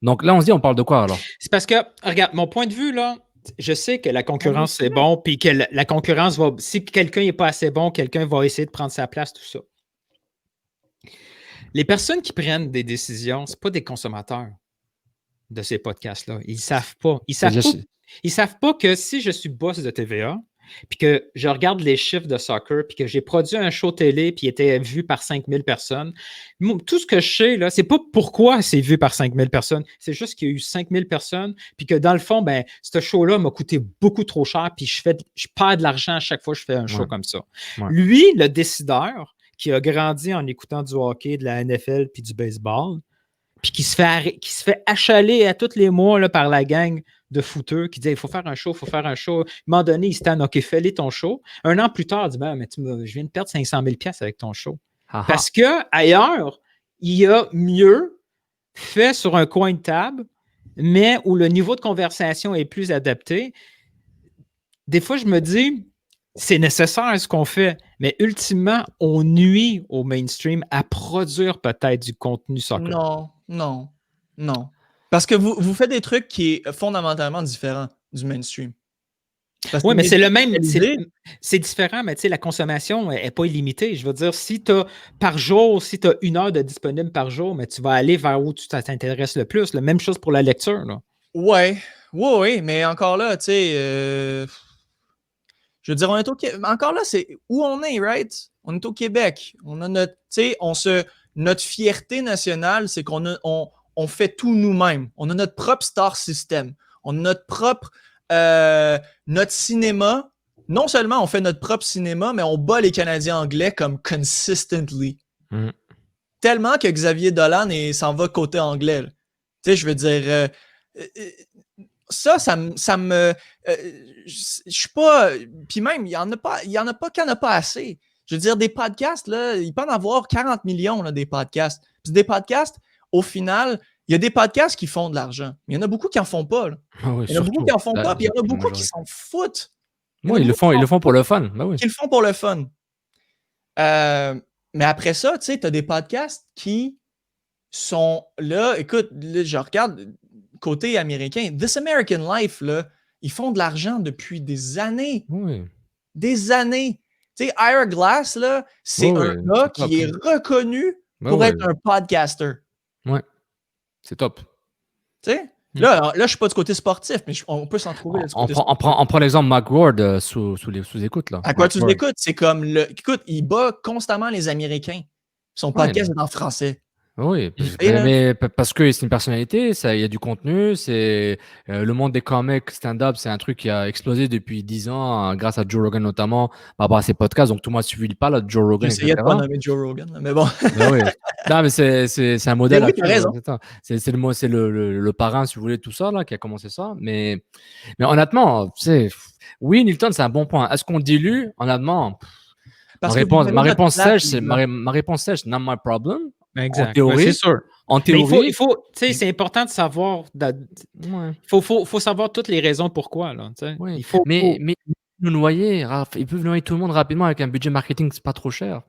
Donc là, on se dit, on parle de quoi alors? C'est parce que, regarde, mon point de vue, là, je sais que la concurrence, c'est bon, puis que la concurrence va... Si quelqu'un n'est pas assez bon, quelqu'un va essayer de prendre sa place, tout ça. Les personnes qui prennent des décisions, ce n'est pas des consommateurs de ces podcasts-là. Ils ne savent pas. Ils savent pas que si je suis boss de TVA, puis que je regarde les chiffres de soccer, puis que j'ai produit un show télé, puis il était vu par 5000 personnes, tout ce que je sais, là, c'est pas pourquoi c'est vu par 5000 personnes, c'est juste qu'il y a eu 5000 personnes, puis que dans le fond, ben, ce show-là m'a coûté beaucoup trop cher, puis je perds de l'argent à chaque fois que je fais un show comme ça. Ouais. Lui, le décideur, qui a grandi en écoutant du hockey, de la NFL, puis du baseball, puis qui se fait achaler à tous les mois là, par la gang de footeux qui disait il faut faire un show, il faut faire un show. À un moment donné, il se tanne, OK, fais-les ton show. Un an plus tard, il dit ben, mais je viens de perdre 500 000 $ avec ton show. Aha. Parce qu'ailleurs, il y a mieux fait sur un coin de table, mais où le niveau de conversation est plus adapté. Des fois, je me dis, c'est nécessaire ce qu'on fait, mais ultimement, on nuit au mainstream à produire peut-être du contenu soccer. Non. Parce que vous faites des trucs qui est fondamentalement différent du mainstream. Oui, mais c'est le même. C'est différent, mais tu sais, la consommation n'est pas illimitée. Je veux dire, si tu as par jour, si tu as 1 heure de disponible par jour, mais tu vas aller vers où tu t'intéresses le plus. La même chose pour la lecture. Là. Oui, mais encore là, tu sais, je veux dire, on est encore là, c'est où on est, right? On est au Québec. On a notre, tu sais, notre fierté nationale, c'est on fait tout nous-mêmes. On a notre propre star system. On a notre propre notre cinéma. Non seulement on fait notre propre cinéma, mais on bat les Canadiens anglais comme consistently. Tellement que Xavier Dolan s'en va côté anglais. Tu sais, je veux dire, ça me. Je suis pas. Puis même, il y en a pas qu'il n'y en a pas assez. Je veux dire, des podcasts, là, il peut en avoir 40 millions, là, des podcasts. Puis des podcasts, au final, il y a des podcasts qui font de l'argent. Mais il y en a beaucoup qui n'en font pas. Là. Oui, il y en a beaucoup qui n'en font pas, puis il y en a beaucoup qui s'en foutent. Oui, ils le font pour le fun. Ben oui. Ils le font pour le fun. Mais après ça, tu sais, tu as des podcasts qui sont là. Écoute, là, je regarde côté américain. This American Life, là, ils font de l'argent depuis des années. Oui. Des années. Tu sais, Ira Glass, là, c'est un gars qui est reconnu pour être un podcaster. Ouais. C'est top. Tu sais? Là, je suis pas du côté sportif, mais on peut s'en trouver. On prend l'exemple Mike Ward sous écoute. Là. À quoi tu l'écoutes? C'est comme écoute, il bat constamment les Américains. Son podcast est en français. Oui, mais parce que c'est une personnalité, il y a du contenu, c'est le monde des comics, stand-up, c'est un truc qui a explosé depuis 10 ans grâce à Joe Rogan notamment par rapport à ses podcasts. Donc tout le monde suivi le pas là, de Joe Rogan. J'essayais de pas nommer Joe Rogan, mais bon. Oui. Non, mais c'est un modèle. Oui, tu as raison. C'est le parrain, si vous voulez, tout ça là, qui a commencé ça. Mais honnêtement, oui, Nilton, c'est un bon point. Est-ce qu'on dilue? Honnêtement, ma réponse sèche, c'est not my problem. Exact. En théorie, c'est sûr. En théorie, il faut tu sais, c'est important de savoir. Faut savoir toutes les raisons pourquoi. Là, oui. Mais nous noyer, ils peuvent noyer tout le monde rapidement avec un budget marketing, c'est pas trop cher.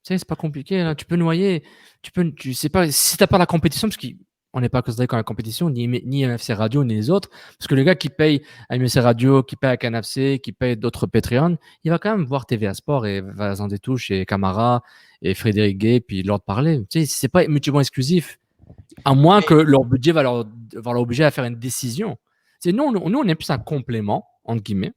Tu sais, c'est pas compliqué. Là. Tu peux noyer. Tu sais pas si t'as pas la compétition, parce qu'on n'est pas considéré comme la compétition, ni MFC Radio, ni les autres. Parce que le gars qui paye à MFC Radio, qui paye à CanFC, qui paye d'autres Patreon, il va quand même voir TVA Sport et Vincent Détouche et Camara et Frédéric Gay, puis leur parler. Tu sais, c'est pas mutuellement exclusif. À moins que leur budget va leur obliger à faire une décision. Tu sais, nous, on est plus un complément, entre guillemets.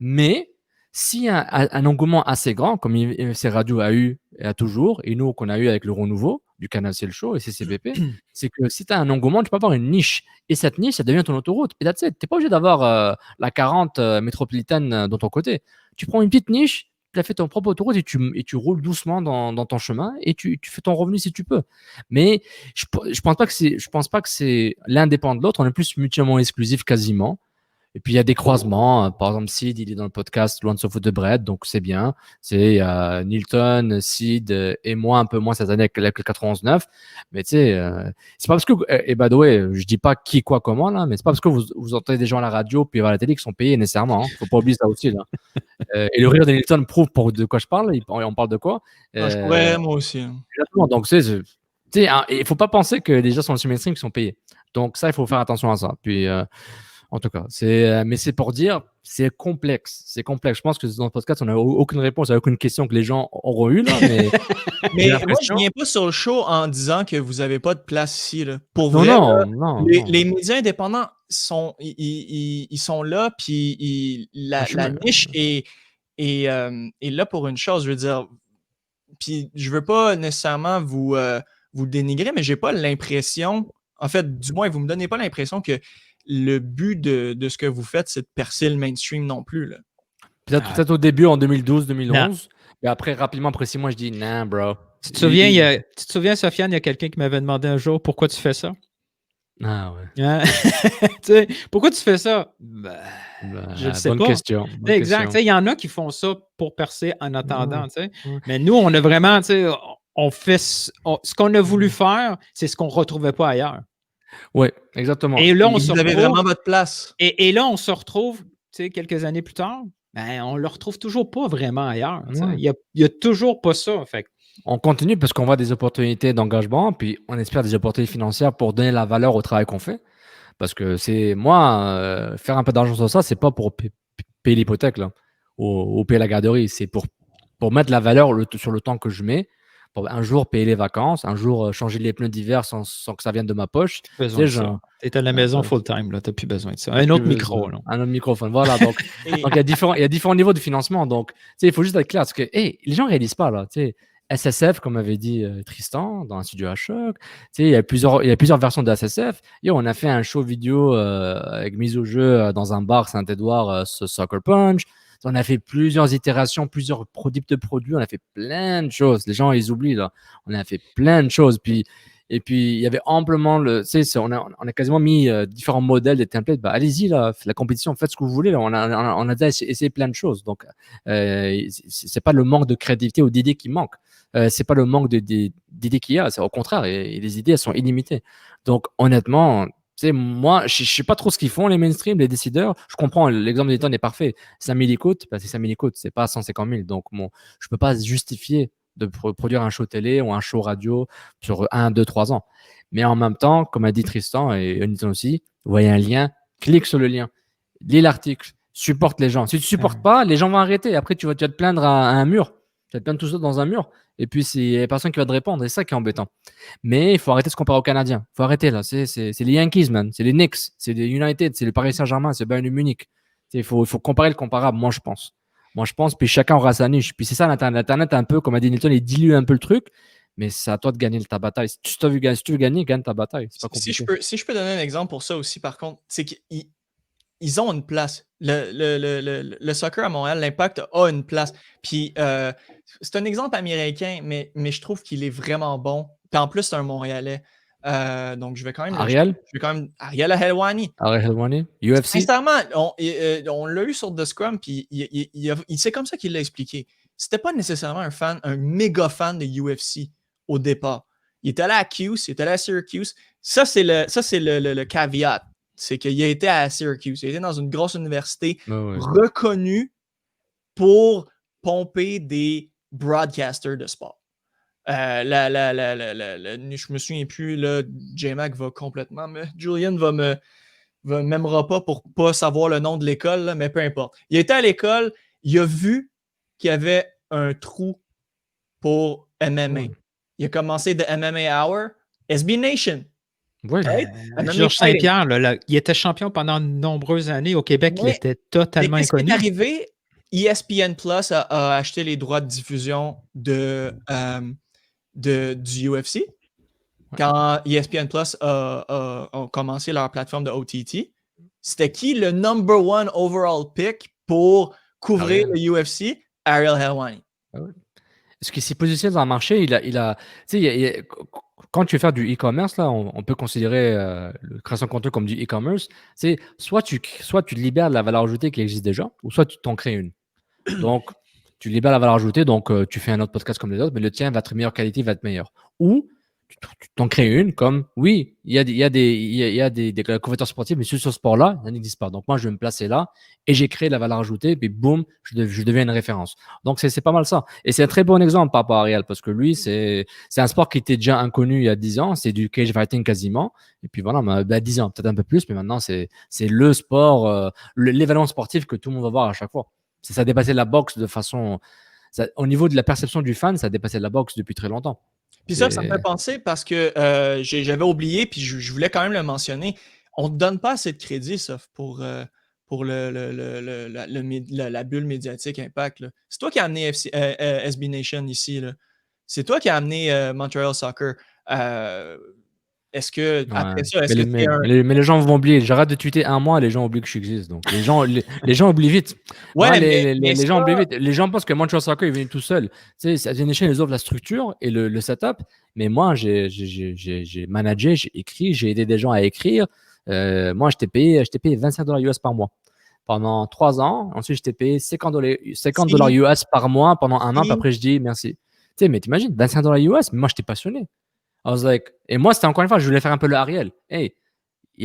Mais s'il y a un engouement assez grand, comme MFC Radio a eu et a toujours, et nous qu'on a eu avec le Renouveau, du Canal C'est le Show et CCPP, c'est que si tu as un engouement, tu peux avoir une niche. Et cette niche, ça devient ton autoroute. Et tu n'es pas obligé d'avoir la 40 métropolitaine dans ton côté. Tu prends une petite niche, tu as fait ton propre autoroute et tu roules doucement dans ton chemin et tu fais ton revenu si tu peux. Mais je pense pas que c'est l'un dépend de l'autre. On est plus mutuellement exclusif quasiment. Et puis, il y a des croisements. Par exemple, Sid, il est dans le podcast Loin de se foutre de Brett, donc c'est bien. C'est Nilton, Sid et moi un peu moins cette année avec le 91.9. Mais tu sais, c'est pas parce que, et by the way, je dis pas qui, quoi, comment, là, mais c'est pas parce que vous entendez des gens à la radio puis à la télé qui sont payés nécessairement. Faut pas oublier ça aussi, là. Et le rire de Nilton prouve de quoi je parle. On parle de quoi. Je pourrais, moi aussi. Exactement. Donc, tu sais, il faut pas penser que les gens sont sur le mainstream qui sont payés. Donc, ça, il faut faire attention à ça. Puis, En tout cas, mais c'est pour dire, c'est complexe. C'est complexe. Je pense que dans le podcast, on n'a aucune réponse à aucune question que les gens auront eu là. Mais moi, je viens pas sur le show en disant que vous n'avez pas de place ici. Là. Pour vrai, non. Les médias indépendants ils sont là, puis la niche est là pour une chose. Je veux dire, puis je veux pas nécessairement vous dénigrer, mais j'ai pas l'impression, en fait, du moins, vous me donnez pas l'impression que le but de ce que vous faites, c'est de percer le mainstream non plus. Là. Peut-être au début, en 2012-2011. Et après, rapidement, après 6 mois, je dis, nah, bro. Tu te souviens, Sofiane, il y a quelqu'un qui m'avait demandé un jour pourquoi tu fais ça? Ah ouais. Hein? Pourquoi tu fais ça? Je ne sais bonne pas. Question. Exact. Il y en a qui font ça pour percer en attendant. Mais nous, on a vraiment, on fait ce qu'on a voulu faire, c'est ce qu'on ne retrouvait pas ailleurs. Oui, exactement. Et là, vous avez vraiment votre place. Et là, on se retrouve quelques années plus tard, on ne le retrouve toujours pas vraiment ailleurs. Il n'y a toujours pas ça. Fait. On continue parce qu'on voit des opportunités d'engagement, puis on espère des opportunités financières pour donner la valeur au travail qu'on fait. Parce que c'est moi, faire un peu d'argent sur ça, c'est pas pour payer l'hypothèque là, ou payer la garderie. C'est pour mettre la valeur sur le temps que je mets. Pour un jour payer les vacances, un jour changer les pneus d'hiver sans que ça vienne de ma poche. Tu es à la maison full-time, tu n'as plus besoin de ça. Un autre micro. Un autre microphone, voilà. Donc, il y a différents niveaux de financement. Donc, il faut juste être clair. Parce que les gens ne réalisent pas. Là, SSF, comme avait dit Tristan, dans un studio à choc. Il y a plusieurs versions de SSF. On a fait un show vidéo avec mise au jeu dans un bar Saint-Édouard, Soccer Punch. On a fait plusieurs itérations, plusieurs types de produits. On a fait plein de choses. Les gens, ils oublient, là. On a fait plein de choses. Et puis, il y avait amplement on a quasiment mis différents modèles, des templates. Allez-y, là, la compétition, faites ce que vous voulez. Là. On a déjà essayé plein de choses. Donc, c'est pas le manque de créativité ou d'idées qui manque. C'est pas le manque d'idées qu'il y a. C'est au contraire, et les idées, elles sont illimitées. Donc, honnêtement, moi, je ne sais pas trop ce qu'ils font, les mainstream, les décideurs. Je comprends, l'exemple d'Eton est parfait. 5 000 écoutes, c'est 5 000 écoutes, c'est pas 150 000. Donc, je ne peux pas justifier de produire un show télé ou un show radio sur 1, 2, 3 ans. Mais en même temps, comme a dit Tristan et Oniton aussi, vous voyez un lien, clique sur le lien, lis l'article, supporte les gens. Si tu ne supportes pas, les gens vont arrêter. Après, tu vas te plaindre à un mur. Tu vas te plaindre tout ça dans un mur. Et puis, il n'y a personne qui va te répondre. C'est ça qui est embêtant. Mais il faut arrêter de se comparer aux Canadiens. Il faut arrêter là. C'est les Yankees, man. C'est les Knicks. C'est les United. C'est le Paris Saint-Germain. C'est Bayern Munich. Il faut comparer le comparable, moi, je pense. Puis chacun aura sa niche. Puis c'est ça, l'Internet, un peu, comme a dit Nilton, il dilue un peu le truc. Mais c'est à toi de gagner ta bataille. Si tu veux gagner, gagne ta bataille. C'est pas compliqué. Si je peux donner un exemple pour ça aussi, par contre, c'est qu'ils ont une place. Le soccer à Montréal, l'Impact a une place. Puis c'est un exemple américain, mais je trouve qu'il est vraiment bon. Puis en plus, c'est un Montréalais. Donc, je vais quand même... Ariel? Ariel Helwani. Ariel Helwani? UFC? Sincèrement, on l'a eu sur The Scrum, puis c'est comme ça qu'il l'a expliqué. C'était pas nécessairement un méga fan de UFC au départ. Il était allé à Cuse, il était allé à Syracuse. Ça, c'est le caveat. C'est qu'il a été à Syracuse. Il a été dans une grosse université reconnue pour pomper des broadcasters de sport. Je me souviens plus, là, J-Mac va complètement Julian m'aimera pas pour pas savoir le nom de l'école, là, mais peu importe. Il était à l'école, il a vu qu'il y avait un trou pour MMA. Il a commencé de MMA Hour, SB Nation. Oui. Georges Saint-Pierre, il était champion pendant de nombreuses années. Au Québec, il était totalement inconnu. Qu'est-ce qui est arrivé? ESPN Plus a acheté les droits de diffusion du UFC. Quand ESPN Plus a commencé leur plateforme de OTT, c'était qui le number one overall pick pour couvrir le UFC? Ariel Helwani. Ce qui s'est positionné dans le marché, quand tu veux faire du e-commerce, là, on peut considérer la création de contenu comme du e-commerce. Soit tu libères la valeur ajoutée qui existe déjà, ou soit tu t'en crées une. Donc, tu libères la valeur ajoutée, donc tu fais un autre podcast comme les autres, mais le tien va être meilleure qualité, va être meilleur. Ou tu t'en crées une comme, oui, il y a des couvertures sportives, mais sur ce sport-là, ça n'existe pas. Donc, moi, je vais me placer là et j'ai créé la valeur ajoutée, puis boum, je deviens une référence. Donc, c'est pas mal ça. Et c'est un très bon exemple par rapport à Ariel, parce que lui, c'est un sport qui était déjà inconnu il y a 10 ans. C'est du cage fighting quasiment. Et puis voilà, 10 ans, peut-être un peu plus, mais maintenant, c'est le sport, l'événement sportif que tout le monde va voir à chaque fois. Ça a dépassé la boxe de façon. Au niveau de la perception du fan, ça a dépassé la boxe depuis très longtemps. Puis ça me fait penser parce que j'avais oublié, puis je voulais quand même le mentionner. On ne donne pas assez de crédit, ça, pour la bulle médiatique Impact. C'est toi qui as amené SB Nation ici. Là. C'est toi qui as amené Montreal Soccer. Est-ce que, après ça, est-ce que mais les gens vont oublier. J'arrête de tweeter un mois, les gens oublient que j'existe. Donc, les gens oublient vite. Ouais, les gens oublient vite. Les gens pensent que Montreal Soccer est venu tout seul. Tu sais, SB Nation, ils offrent la structure et le setup. Mais moi, j'ai managé, j'ai écrit, j'ai aidé des gens à écrire. Moi, je t'ai payé $25 US par mois pendant 3 ans. Ensuite, je t'ai payé $50 US par mois pendant 1 an. Puis après, je dis merci. Tu sais, mais t'imagines, $25 US, mais moi, j'étais passionné. I was like, et moi, c'était encore une fois, je voulais faire un peu le Ariel. Hey,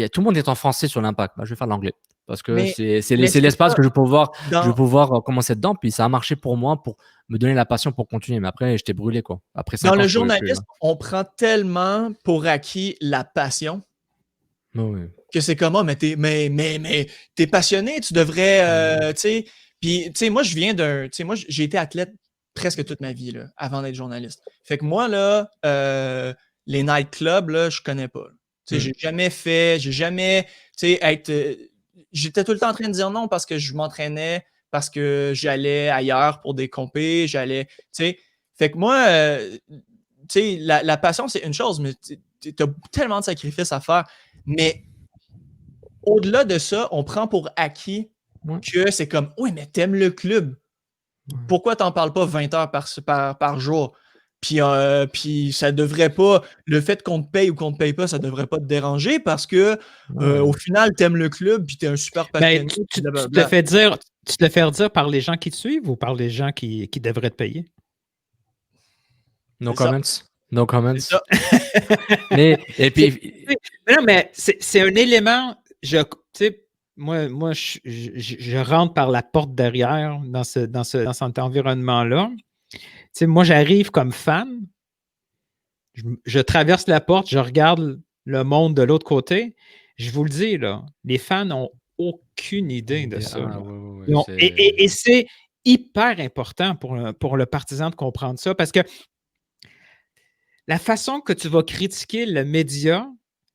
tout le monde est en français sur l'Impact. Bah, je vais faire l'anglais. Parce que c'est l'espace que je vais pouvoir commencer dedans. Puis ça a marché pour moi pour me donner la passion pour continuer. Mais après, j'étais brûlé, quoi. Après, dans le journalisme, on prend tellement pour acquis la passion que c'est comme, mais t'es passionné, tu devrais, tu sais. Puis, tu sais, moi, j'ai été athlète presque toute ma vie, là, avant d'être journaliste. Fait que moi, là, les nightclubs, là, je connais pas. Tu sais, j'ai jamais, tu sais, j'étais tout le temps en train de dire non parce que je m'entraînais, parce que j'allais ailleurs pour des compés, tu sais. Fait que moi, tu sais, la passion, c'est une chose, mais t'as tellement de sacrifices à faire. Mais au-delà de ça, on prend pour acquis que c'est comme, oui, mais t'aimes le club. Pourquoi t'en parles pas 20 heures par jour? Puis ça devrait pas, le fait qu'on te paye ou qu'on te paye pas, ça devrait pas te déranger parce que au final, t'aimes le club puis t'es un super passionné. Tu te le fais dire par les gens qui te suivent ou par les gens qui devraient te payer? No comments. No comments. C'est ça. Mais c'est un élément, moi, je rentre par la porte derrière dans cet environnement-là. Tu sais, moi, j'arrive comme fan, je traverse la porte, je regarde le monde de l'autre côté. Je vous le dis, là, les fans n'ont aucune idée de ça. Et c'est hyper important pour le partisan de comprendre ça parce que la façon que tu vas critiquer le média,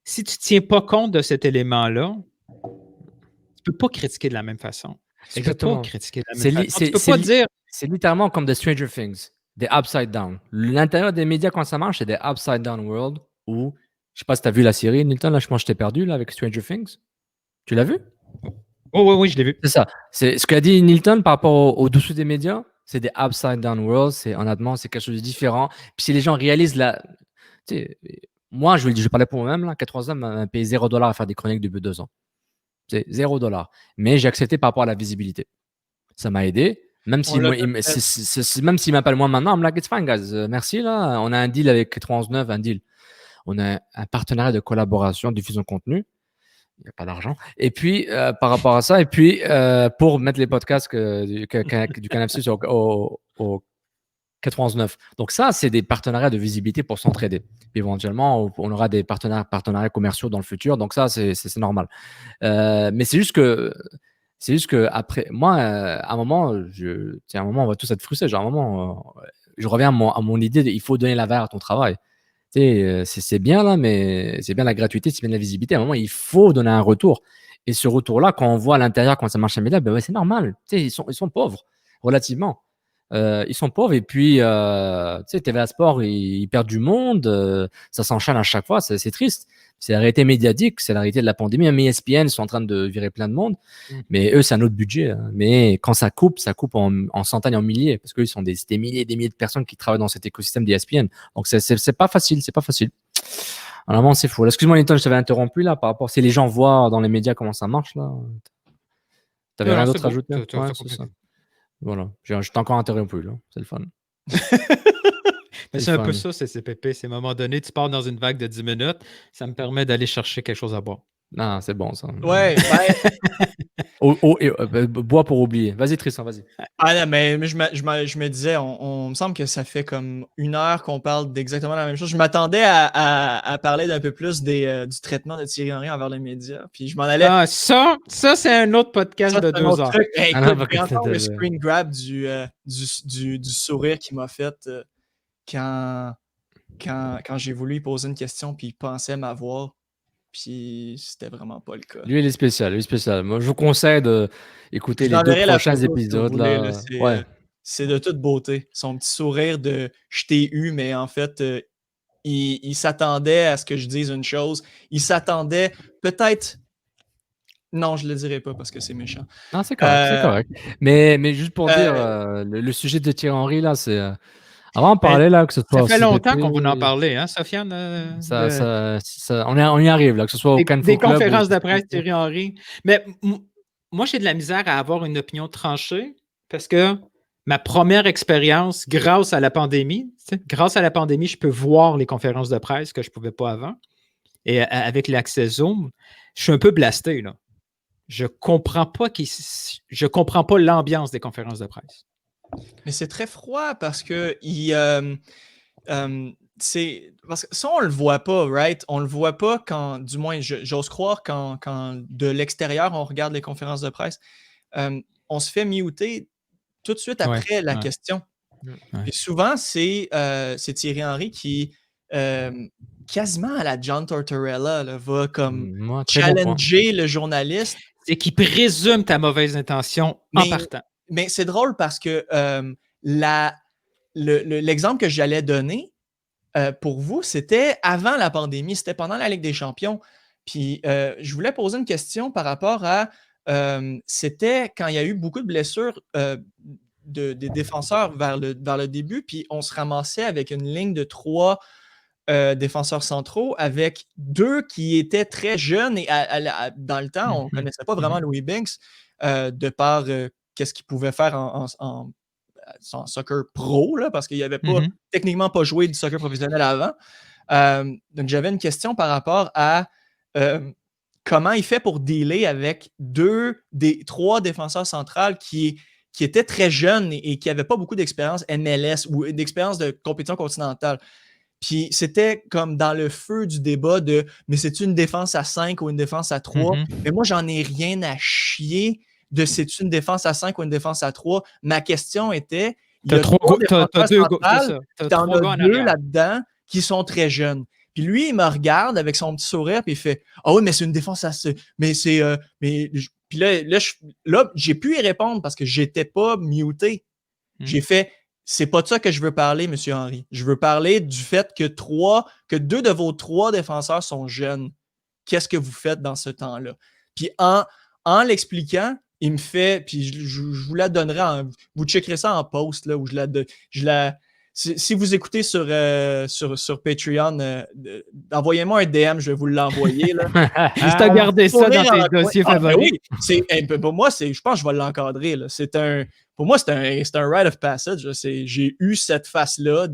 si tu ne tiens pas compte de cet élément-là, tu ne peux pas critiquer de la même façon. Tu ne peux pas critiquer de la même façon. Tu peux pas dire... C'est littéralement comme The Stranger Things, des upside down. L'intérieur des médias, quand ça marche, c'est des upside down world où, je ne sais pas si tu as vu la série, Nilton, là, je pense que je t'ai perdu là, avec Stranger Things. Tu l'as vu? Oh, oui, je l'ai vu. C'est ça. C'est ce qu'a dit Nilton par rapport au dessous des médias. C'est des upside down worlds. Honnêtement, c'est quelque chose de différent. Puis si les gens réalisent la. Moi, je parlais pour moi-même, là, 4 ans m'a payé $0 à faire des chroniques depuis 2 ans. C'est $0. Mais j'ai accepté par rapport à la visibilité. Ça m'a aidé. Même s'il m'appelle moi maintenant, I'm like, it's fine, guys. Merci, là. On a un deal avec 91.9, un deal. On a un partenariat de collaboration, diffusion de contenu. Il n'y a pas d'argent. Et puis, par rapport à ça, et puis, pour mettre les podcasts du Canal Sud au 91.9. Donc, ça, c'est des partenariats de visibilité pour s'entraider. Puis, éventuellement, on aura des partenariats commerciaux dans le futur. Donc, ça, c'est normal. Mais c'est juste que après, moi, à un moment, on va tous être frustrés. Genre, à un moment, je reviens à mon idée il faut donner la valeur à ton travail. C'est bien là, mais c'est bien la gratuité, c'est bien la visibilité. À un moment, il faut donner un retour. Et ce retour-là, quand on voit à l'intérieur, quand ça marche à média, ben ouais, c'est normal. Ils sont pauvres, relativement. Ils sont pauvres. Et puis, TVA Sport, ils perdent du monde. Ça s'enchaîne à chaque fois. C'est triste. C'est la réalité médiatique, c'est la réalité de la pandémie. Même ESPN, ils sont en train de virer plein de monde. Mais eux, c'est un autre budget. Hein. Mais quand ça coupe en centaines et en milliers. Parce qu'eux, ils sont des milliers et des milliers de personnes qui travaillent dans cet écosystème d'ESPN. Donc, c'est pas facile. C'est pas facile. Vraiment, c'est fou. Excuse-moi, Nilton, je t'avais interrompu là par rapport si les gens voient dans les médias comment ça marche là. T'avais rien d'autre à ajouter? Ouais, c'est ça. Voilà. Je t'ai encore interrompu là. C'est le fun. Mais c'est un peu ça, CCPP. C'est à un moment donné, tu pars dans une vague de 10 minutes, ça me permet d'aller chercher quelque chose à boire. Non, c'est bon, ça. Ouais, bois pour oublier. Vas-y, Tristan, vas-y. Ah non, mais je me disais, on me semble que ça fait comme 1 heure qu'on parle d'exactement la même chose. Je m'attendais à parler d'un peu plus du traitement de Thierry Henry envers les médias. Puis je m'en allais. Ah, ça c'est un autre podcast de 2 heures. Hey, écoute, j'ai encore le screen grab du sourire qu'il m'a fait quand j'ai voulu lui poser une question, puis il pensait m'avoir. Puis c'était vraiment pas le cas. Lui, il est spécial. Moi, je vous conseille d'écouter les 2 prochains épisodes. Là. C'est de toute beauté. Son petit sourire de « je t'ai eu », mais en fait, il s'attendait à ce que je dise une chose. Il s'attendait peut-être... Non, je le dirai pas parce que c'est méchant. Non, c'est correct. Mais juste pour dire, le sujet de Thierry Henry, là, c'est... Avant de parler, là, que ce soit... Ça fait longtemps qu'on voulait en parler, hein, Sofiane? On y arrive, là, que ce soit au Cannes Des Club conférences de presse, Thierry Henry. Mais moi, j'ai de la misère à avoir une opinion tranchée parce que ma première expérience, grâce à la pandémie, je peux voir les conférences de presse que je ne pouvais pas avant. Et avec l'accès Zoom, je suis un peu blasté, là. Je ne comprends pas l'ambiance des conférences de presse. Mais c'est très froid parce que parce que ça, on le voit pas, right? On le voit pas quand, du moins, j'ose croire, quand de l'extérieur, on regarde les conférences de presse, on se fait muter tout de suite après la question. Ouais. Et souvent, c'est Thierry Henry qui, quasiment à la John Tortorella, là, va comme challenger le journaliste. Et qui présume ta mauvaise intention en partant. Mais c'est drôle parce que l'exemple que j'allais donner pour vous, c'était avant la pandémie, c'était pendant la Ligue des Champions. Puis je voulais poser une question par rapport à c'était quand il y a eu beaucoup de blessures des défenseurs vers le début, puis on se ramassait avec une ligne de 3 défenseurs centraux avec 2 qui étaient très jeunes et dans le temps, on ne connaissait pas vraiment Louis Binks de par qu'est-ce qu'il pouvait faire en soccer pro, là, parce qu'il n'avait pas techniquement pas joué du soccer professionnel avant. Donc, j'avais une question par rapport à comment il fait pour dealer avec 3 défenseurs centrales qui étaient très jeunes et qui n'avaient pas beaucoup d'expérience MLS ou d'expérience de compétition continentale. Puis c'était comme dans le feu du débat de « mais c'est-tu une défense à 5 ou une défense à 3? » Mais moi, j'en ai rien à chier de c'est-tu une défense à 5 ou une défense à 3. Ma question était, il y a 3 défenseurs centrales, t'en as 2 là-dedans qui sont très jeunes. Puis lui, il me regarde avec son petit sourire puis il fait « ah oui, mais c'est une défense à... mais c'est... Puis là, j'ai pu y répondre parce que j'étais pas muté. J'ai fait « c'est pas de ça que je veux parler, M. Henry. Je veux parler du fait que 2 de vos 3 défenseurs sont jeunes. Qu'est-ce que vous faites dans ce temps-là? » Puis en l'expliquant, il me fait, puis je vous la donnerai, vous checkerez ça en post, là, où si vous écoutez sur Patreon, envoyez-moi un DM, je vais vous l'envoyer. Juste à garder ça dans tes dossiers favoris. Pour moi, je pense que je vais l'encadrer. Là. Pour moi, c'est un rite of passage. J'ai eu cette face-là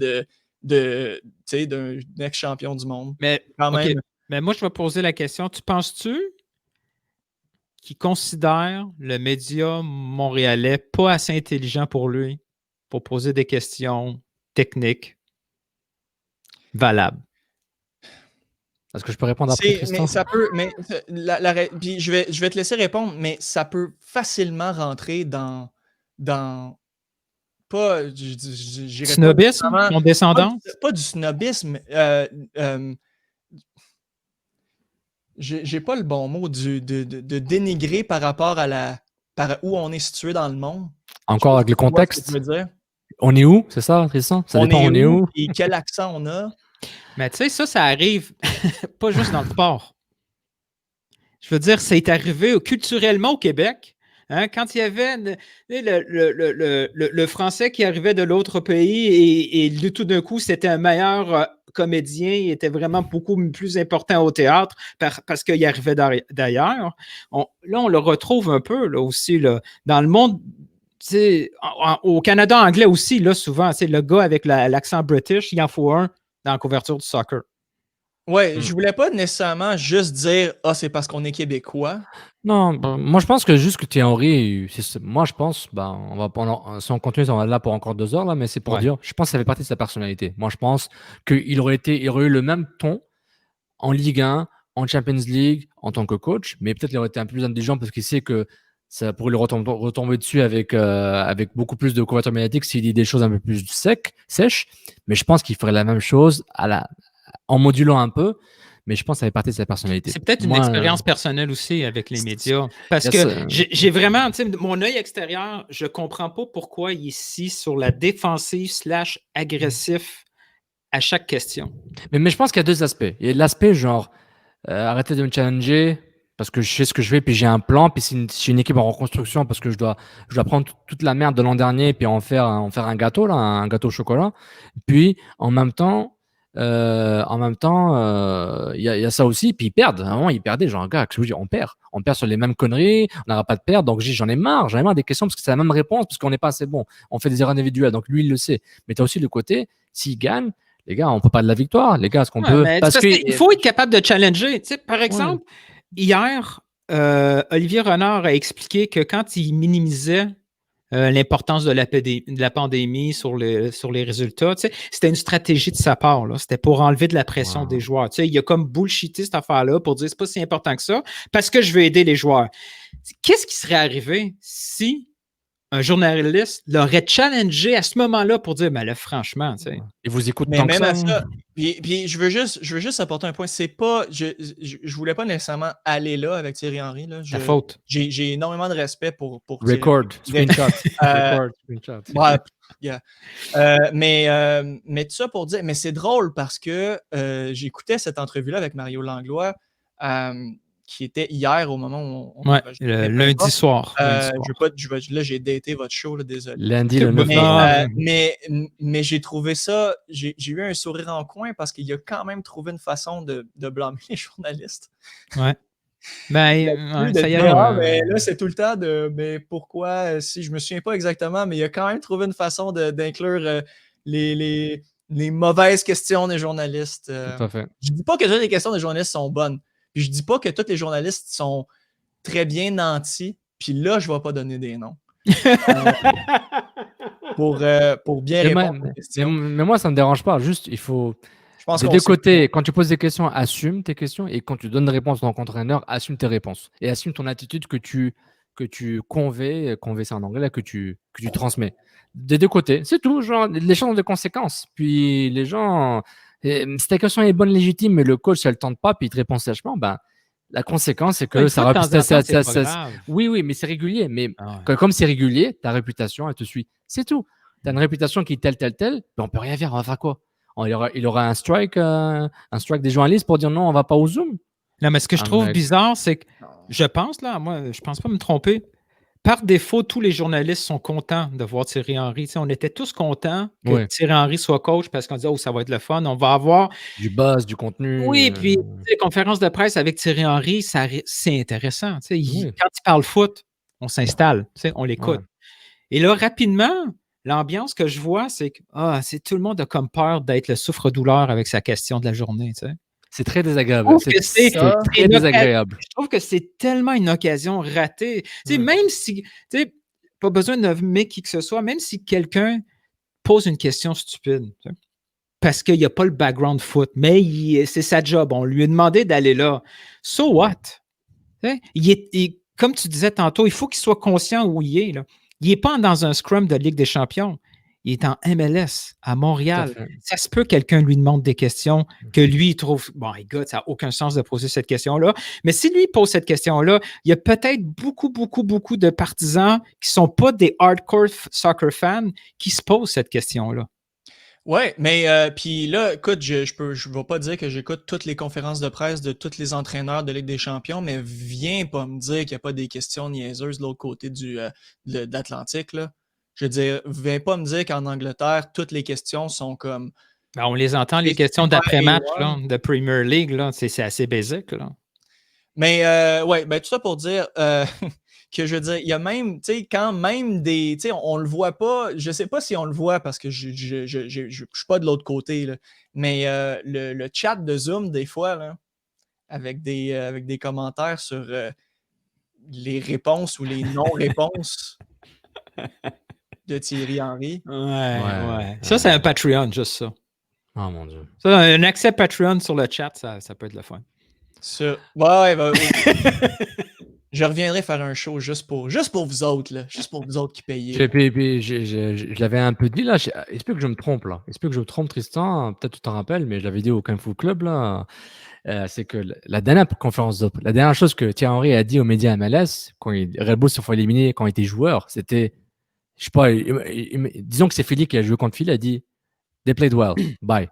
d'un ex-champion du monde. Mais moi, je vais poser la question. Tu penses-tu qu'il considère le média montréalais pas assez intelligent pour lui pour poser des questions techniques valables? Est-ce que je peux répondre après, Tristan? Mais ça peut, puis je vais te laisser répondre, mais ça peut facilement rentrer dans pas... snobisme, condescendance? Pas du snobisme. J'ai pas le bon mot de dénigrer par rapport à par où on est situé dans le monde. Encore avec le contexte. On est où, c'est ça, Tristan? Ça dépend, on est où? Et quel accent on a? Mais tu sais, ça arrive pas juste dans le sport. Je veux dire, c'est arrivé culturellement au Québec. Hein, quand il y avait le Français qui arrivait de l'autre pays et tout d'un coup, c'était un meilleur comédien, il était vraiment beaucoup plus important au théâtre parce qu'il arrivait d'ailleurs. Là, on le retrouve un peu là, aussi là, dans le monde au Canada anglais aussi, là, souvent, le gars avec l'accent british, il en faut un dans la couverture du soccer. Ouais, je voulais pas nécessairement juste dire « Ah, c'est parce qu'on est Québécois ». Non, moi je pense que juste que Thierry Henry, moi je pense, si on continue, on va être là pour encore 2 heures, là, mais c'est pour dire, je pense que ça fait partie de sa personnalité. Moi je pense qu'il aurait eu le même ton en Ligue 1, en Champions League, en tant que coach, mais peut-être il aurait été un peu plus intelligent parce qu'il sait que ça pourrait lui retomber dessus avec beaucoup plus de couverture médiatique s'il dit des choses un peu plus sèches, mais je pense qu'il ferait la même chose en modulant un peu, mais je pense que ça fait partie de sa personnalité. C'est peut-être une expérience personnelle aussi avec les médias. Parce que j'ai vraiment, mon œil extérieur, je comprends pas pourquoi il est ici sur la défensive / agressif à chaque question. Mais je pense qu'il y a 2 aspects. Il y a l'aspect genre, arrêtez de me challenger parce que je sais ce que je fais, puis j'ai un plan, puis c'est une équipe en reconstruction parce que je dois prendre toute la merde de l'an dernier puis en faire un gâteau, là, un gâteau au chocolat. Puis en même temps, il y a ça aussi, puis ils perdent. À un moment, ils perdaient, genre, gars, on perd sur les mêmes conneries, on n'aura pas de perdre. Donc, j'en ai marre des questions parce que c'est la même réponse, parce qu'on n'est pas assez bon. On fait des erreurs individuelles, donc lui, il le sait. Mais tu as aussi le côté, s'il gagne, les gars, on peut pas de la victoire. Les gars, est-ce qu'on peut. Il faut être capable de challenger. Tu sais, par exemple, hier, Olivier Renard a expliqué que quand il minimisait l'importance de la pandémie sur les résultats, c'était une stratégie de sa part. Là. C'était pour enlever de la pression des joueurs. Il a comme bullshité cette affaire-là pour dire c'est pas si important que ça parce que je veux aider les joueurs. Qu'est-ce qui serait arrivé si un journaliste l'aurait challengé à ce moment-là pour dire, mais là, franchement, tu sais. Il vous écoute mais tant même que ça. à ça. Puis je veux juste apporter un point. C'est pas. Je voulais pas nécessairement aller là avec Thierry Henry. Là. La faute. J'ai énormément de respect pour Record. Screenshot. Record. Screenshot. Ouais, yeah. Mais tout ça pour dire. Mais c'est drôle parce que j'écoutais cette entrevue-là avec Mario Langlois. Qui était hier au moment où on le lundi soir. Là, j'ai daté votre show, là, désolé. Lundi, le 9 novembre. Mais j'ai trouvé ça, j'ai eu un sourire en coin parce qu'il a quand même trouvé une façon de blâmer les journalistes. Ouais. Ça y est. Mais là, c'est tout le temps mais pourquoi, si je me souviens pas exactement, mais il a quand même trouvé une façon d'inclure les mauvaises questions des journalistes. Tout à fait. Je dis pas que toutes les questions des journalistes sont bonnes. Puis je dis pas que tous les journalistes sont très bien nantis. Puis là, je vais pas donner des noms. pour bien répondre aux questions. Mais moi, ça me dérange pas. Juste, il faut... Je pense des deux côtés, quand tu poses des questions, assume tes questions. Et quand tu donnes des réponses en tant qu'entraîneur, assume tes réponses. Et assume ton attitude que tu convais c'est en anglais, là, que tu transmets. Des deux côtés. C'est tout. Genre, les gens ont des conséquences. Puis les gens... si ta question est bonne, légitime, mais le coach, elle ne tente pas, puis il te répond sèchement, la conséquence, c'est que ça va. Oui, mais c'est régulier. Mais comme c'est régulier, ta réputation, elle te suit. C'est tout. Tu as une réputation qui est telle, mais on ne peut rien faire. On va faire quoi? Il aura un strike des journalistes pour dire non, on ne va pas au Zoom. Non, mais ce que je trouve bizarre, c'est que je pense pas me tromper. Par défaut, tous les journalistes sont contents de voir Thierry Henry. On était tous contents que Thierry Henry soit coach parce qu'on disait « Oh, ça va être le fun, on va avoir... » Du buzz, du contenu. Oui, puis les conférences de presse avec Thierry Henry, c'est intéressant. Quand il parle foot, on s'installe, on l'écoute. Ouais. Et là, rapidement, l'ambiance que je vois, c'est que tout le monde a comme peur d'être le souffre-douleur avec sa question de la journée. C'est très désagréable. C'est très désagréable. Je trouve que c'est tellement une occasion ratée. Même si, pas besoin de nommer qui que ce soit, même si quelqu'un pose une question stupide, parce qu'il n'y a pas le background foot, mais c'est sa job. On lui a demandé d'aller là. So what? Comme tu disais tantôt, il faut qu'il soit conscient où il est. Là. Il n'est pas dans un scrum de Ligue des champions. Il est en MLS, à Montréal. Ça se peut que quelqu'un lui demande des questions que lui, il trouve, écoute, ça n'a aucun sens de poser cette question-là. Mais si lui pose cette question-là, il y a peut-être beaucoup de partisans qui ne sont pas des hardcore soccer fans qui se posent cette question-là. Oui, mais puis là, écoute, je ne vais pas dire que j'écoute toutes les conférences de presse de tous les entraîneurs de Ligue des champions, mais viens pas me dire qu'il n'y a pas des questions niaiseuses de l'autre côté de l'Atlantique, là. Je veux dire, viens pas me dire qu'en Angleterre, toutes les questions sont comme... on les entend, les questions d'après-match de Premier League, là, c'est assez basique. Là. Mais, tout ça pour dire que je veux dire, il y a même, tu sais, quand même des, tu sais, on le voit pas, je sais pas si on le voit parce que je suis pas de l'autre côté, là, mais le chat de Zoom, des fois, là, avec des commentaires sur les réponses ou les non-réponses de Thierry Henry. Ouais. Ça, c'est un Patreon, juste ça. Oh mon Dieu. Ça, un accès Patreon sur le chat, ça peut être le fun. Ouais. Je reviendrai faire un show juste pour vous autres, là. Juste pour vous autres qui payez. Je l'avais un peu dit, là. Il se peut que je me trompe, là. Il se peut que je me trompe, Tristan. Peut-être tu t'en rappelles, mais je l'avais dit au Kung Fu Club, là. C'est que la dernière conférence d'op, la dernière chose que Thierry Henry a dit aux médias MLS, quand Red Bull se fait éliminer quand il était joueur, c'était, je sais pas, disons que c'est Philly qui a joué contre Philly, il a dit « They played well, bye ».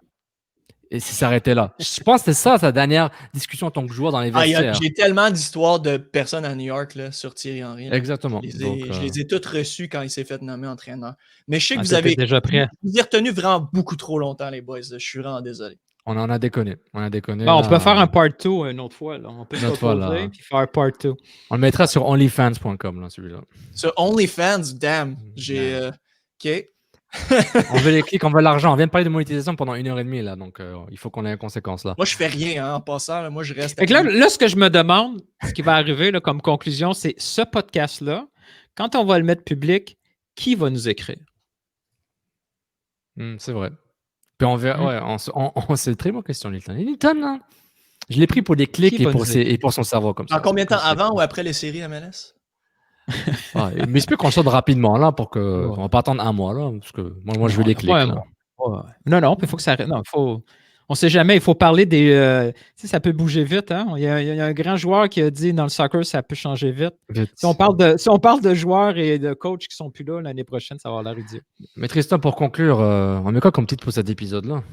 Et ça s'arrêtait là. Je pense que c'est ça, sa dernière discussion en tant que joueur dans les vestiaires. J'ai tellement d'histoires de personnes à New York là, sur Thierry Henry. Là. Exactement. Je les ai toutes reçues quand il s'est fait nommer entraîneur. Mais je sais que vous avez déjà prêt. Vous avez retenu vraiment beaucoup trop longtemps, les boys. Là. Je suis vraiment désolé. On en a déconné. On peut faire un part 2 une autre fois. Là. On peut se reposer et faire part 2. On le mettra sur onlyfans.com, là, celui-là. Sur OnlyFans, damn. J'ai. OK. On veut les clics, on veut l'argent. On vient de parler de monétisation pendant 1h30, là, donc il faut qu'on ait une conséquence là. Moi, je fais rien en passant. Là. Moi, je reste. Là, ce que je me demande, ce qui va arriver là, comme conclusion, c'est ce podcast-là, quand on va le mettre public, qui va nous écrire? C'est vrai. Puis on verra. C'est une très bonne question, Nilton. Nilton, là, je l'ai pris pour des clics et pour son cerveau comme ça. En combien de temps avant ou après les séries MLS? Mais il se peut qu'on sorte rapidement là pour que on va pas attendre un mois là parce que moi je veux les clics. Non, il faut que ça arrête. Non, on sait jamais, il faut parler des ça peut bouger vite hein. Il y a un grand joueur qui a dit dans le soccer ça peut changer vite. Si on parle de joueurs et de coachs qui sont plus là l'année prochaine, ça va avoir l'air idiot. Mais Tristan, pour conclure, on met quoi comme titre pour cet épisode là?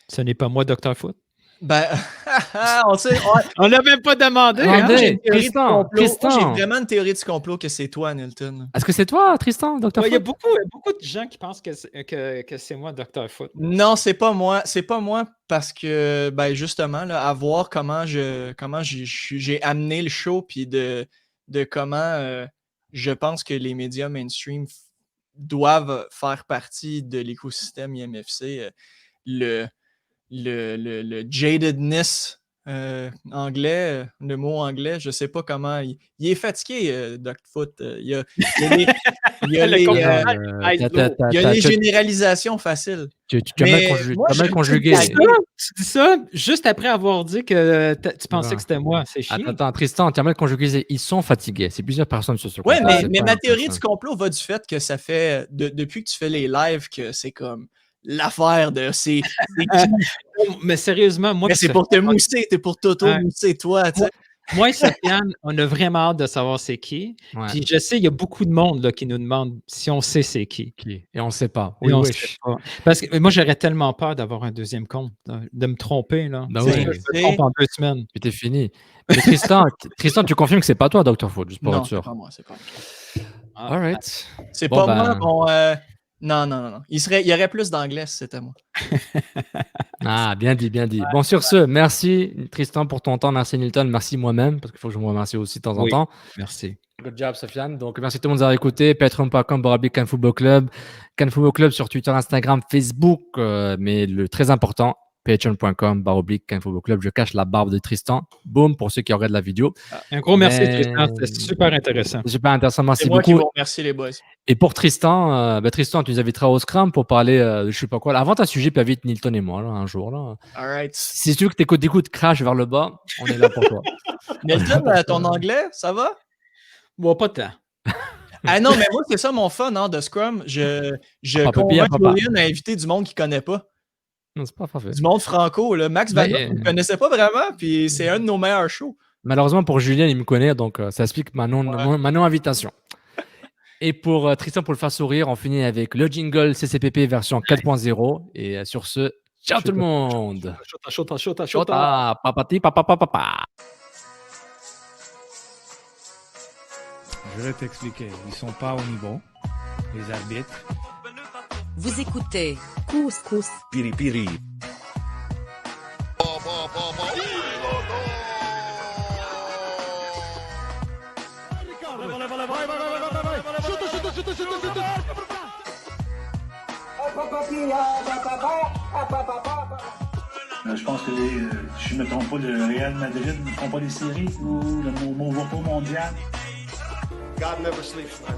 Ce n'est pas moi Dr Foot. Ben, on l'a même pas demandé. Tristan. J'ai vraiment une théorie du complot que c'est toi, Nilton. Est-ce que c'est toi, Tristan, Dr. Foot? Il y a beaucoup de gens qui pensent que c'est moi, Dr. Foot. Non, c'est pas moi. C'est pas moi parce que, ben justement, là, à voir comment j'ai amené le show puis de comment je pense que les médias mainstream doivent faire partie de l'écosystème IMFC. Le jadedness anglais, le mot anglais, je sais pas comment. Il est fatigué, Dr. Foot. Il y a les généralisations faciles. Tu as mal conjugué. Tu dis ça juste après avoir dit que tu pensais que c'était moi. C'est chiant. Attends, Tristan, tu as mal conjugué. Ils sont fatigués. C'est plusieurs personnes sur ce compte. Oui, mais ma théorie du complot va du fait que ça fait, depuis que tu fais les lives, que c'est comme l'affaire de c'est mais sérieusement, moi. Mais c'est pour te mousser, t'es pour t'auto-mousser, toi. Moi et Sofiane, on a vraiment hâte de savoir c'est qui. Ouais. Puis je sais, il y a beaucoup de monde là, qui nous demande si on sait c'est qui. Et on ne sait pas. Oui, sait pas. Parce que moi, j'aurais tellement peur d'avoir un deuxième compte, de me tromper. Là. Ben je me trompe en 2 semaines. Puis t'es fini. Mais Tristan, tu confirmes que c'est pas toi, Dr. Foot, juste pour être sûr. Non, c'est pas moi, c'est pas moi. All right. C'est pas moi, Non. Il y aurait plus d'anglais si c'était moi. Ah, bien dit. Bon, sur ce, merci Tristan pour ton temps, merci Nilton, merci moi-même, parce qu'il faut que je me remercie aussi de temps en temps. Merci. Good job, Sofiane. Donc, merci tout le monde d'avoir écouté. Patreon.com, Borabik, Can Football Club. Can Football Club sur Twitter, Instagram, Facebook. Mais le très important, patreon.com, Can Football Club. Je cache la barbe de Tristan. Boum, pour ceux qui regardent la vidéo. Un gros merci, Tristan. C'était super intéressant. Super intéressant. Merci beaucoup. C'est moi qui vous remercie, les boys. Et pour Tristan, Tristan, tu nous inviteras au Scrum pour parler de je sais pas quoi. Avant ta sujet, puis invite Nilton et moi, là, un jour. Là. All right. Si tu veux que t'écoutes crash vers le bas, on est là pour toi. Nilton, ton anglais, ça va? Bon, pas tant. Ah non, mais moi, c'est ça mon fun de Scrum. Je convainc Julian à inviter du monde qu'il ne connaît pas. Non, c'est pas parfait. Du monde franco. Là. Max Vagnon, ne me connaissait pas vraiment, puis c'est un de nos meilleurs shows. Malheureusement, pour Julien, il me connaît, donc ça explique ma non-invitation. Et pour Tristan, pour le faire sourire, on finit avec le jingle CCPP version 4.0. Et sur ce, ciao tout le monde. Chota. Papati, papa. Je vais t'expliquer. Ils sont pas au niveau, les arbitres. Vous écoutez Couscous. Piri Piri. Je pense que si je ne me trompe pas, le Real Madrid ne font pas des séries ou le Movo mondial. God never sleeps, man.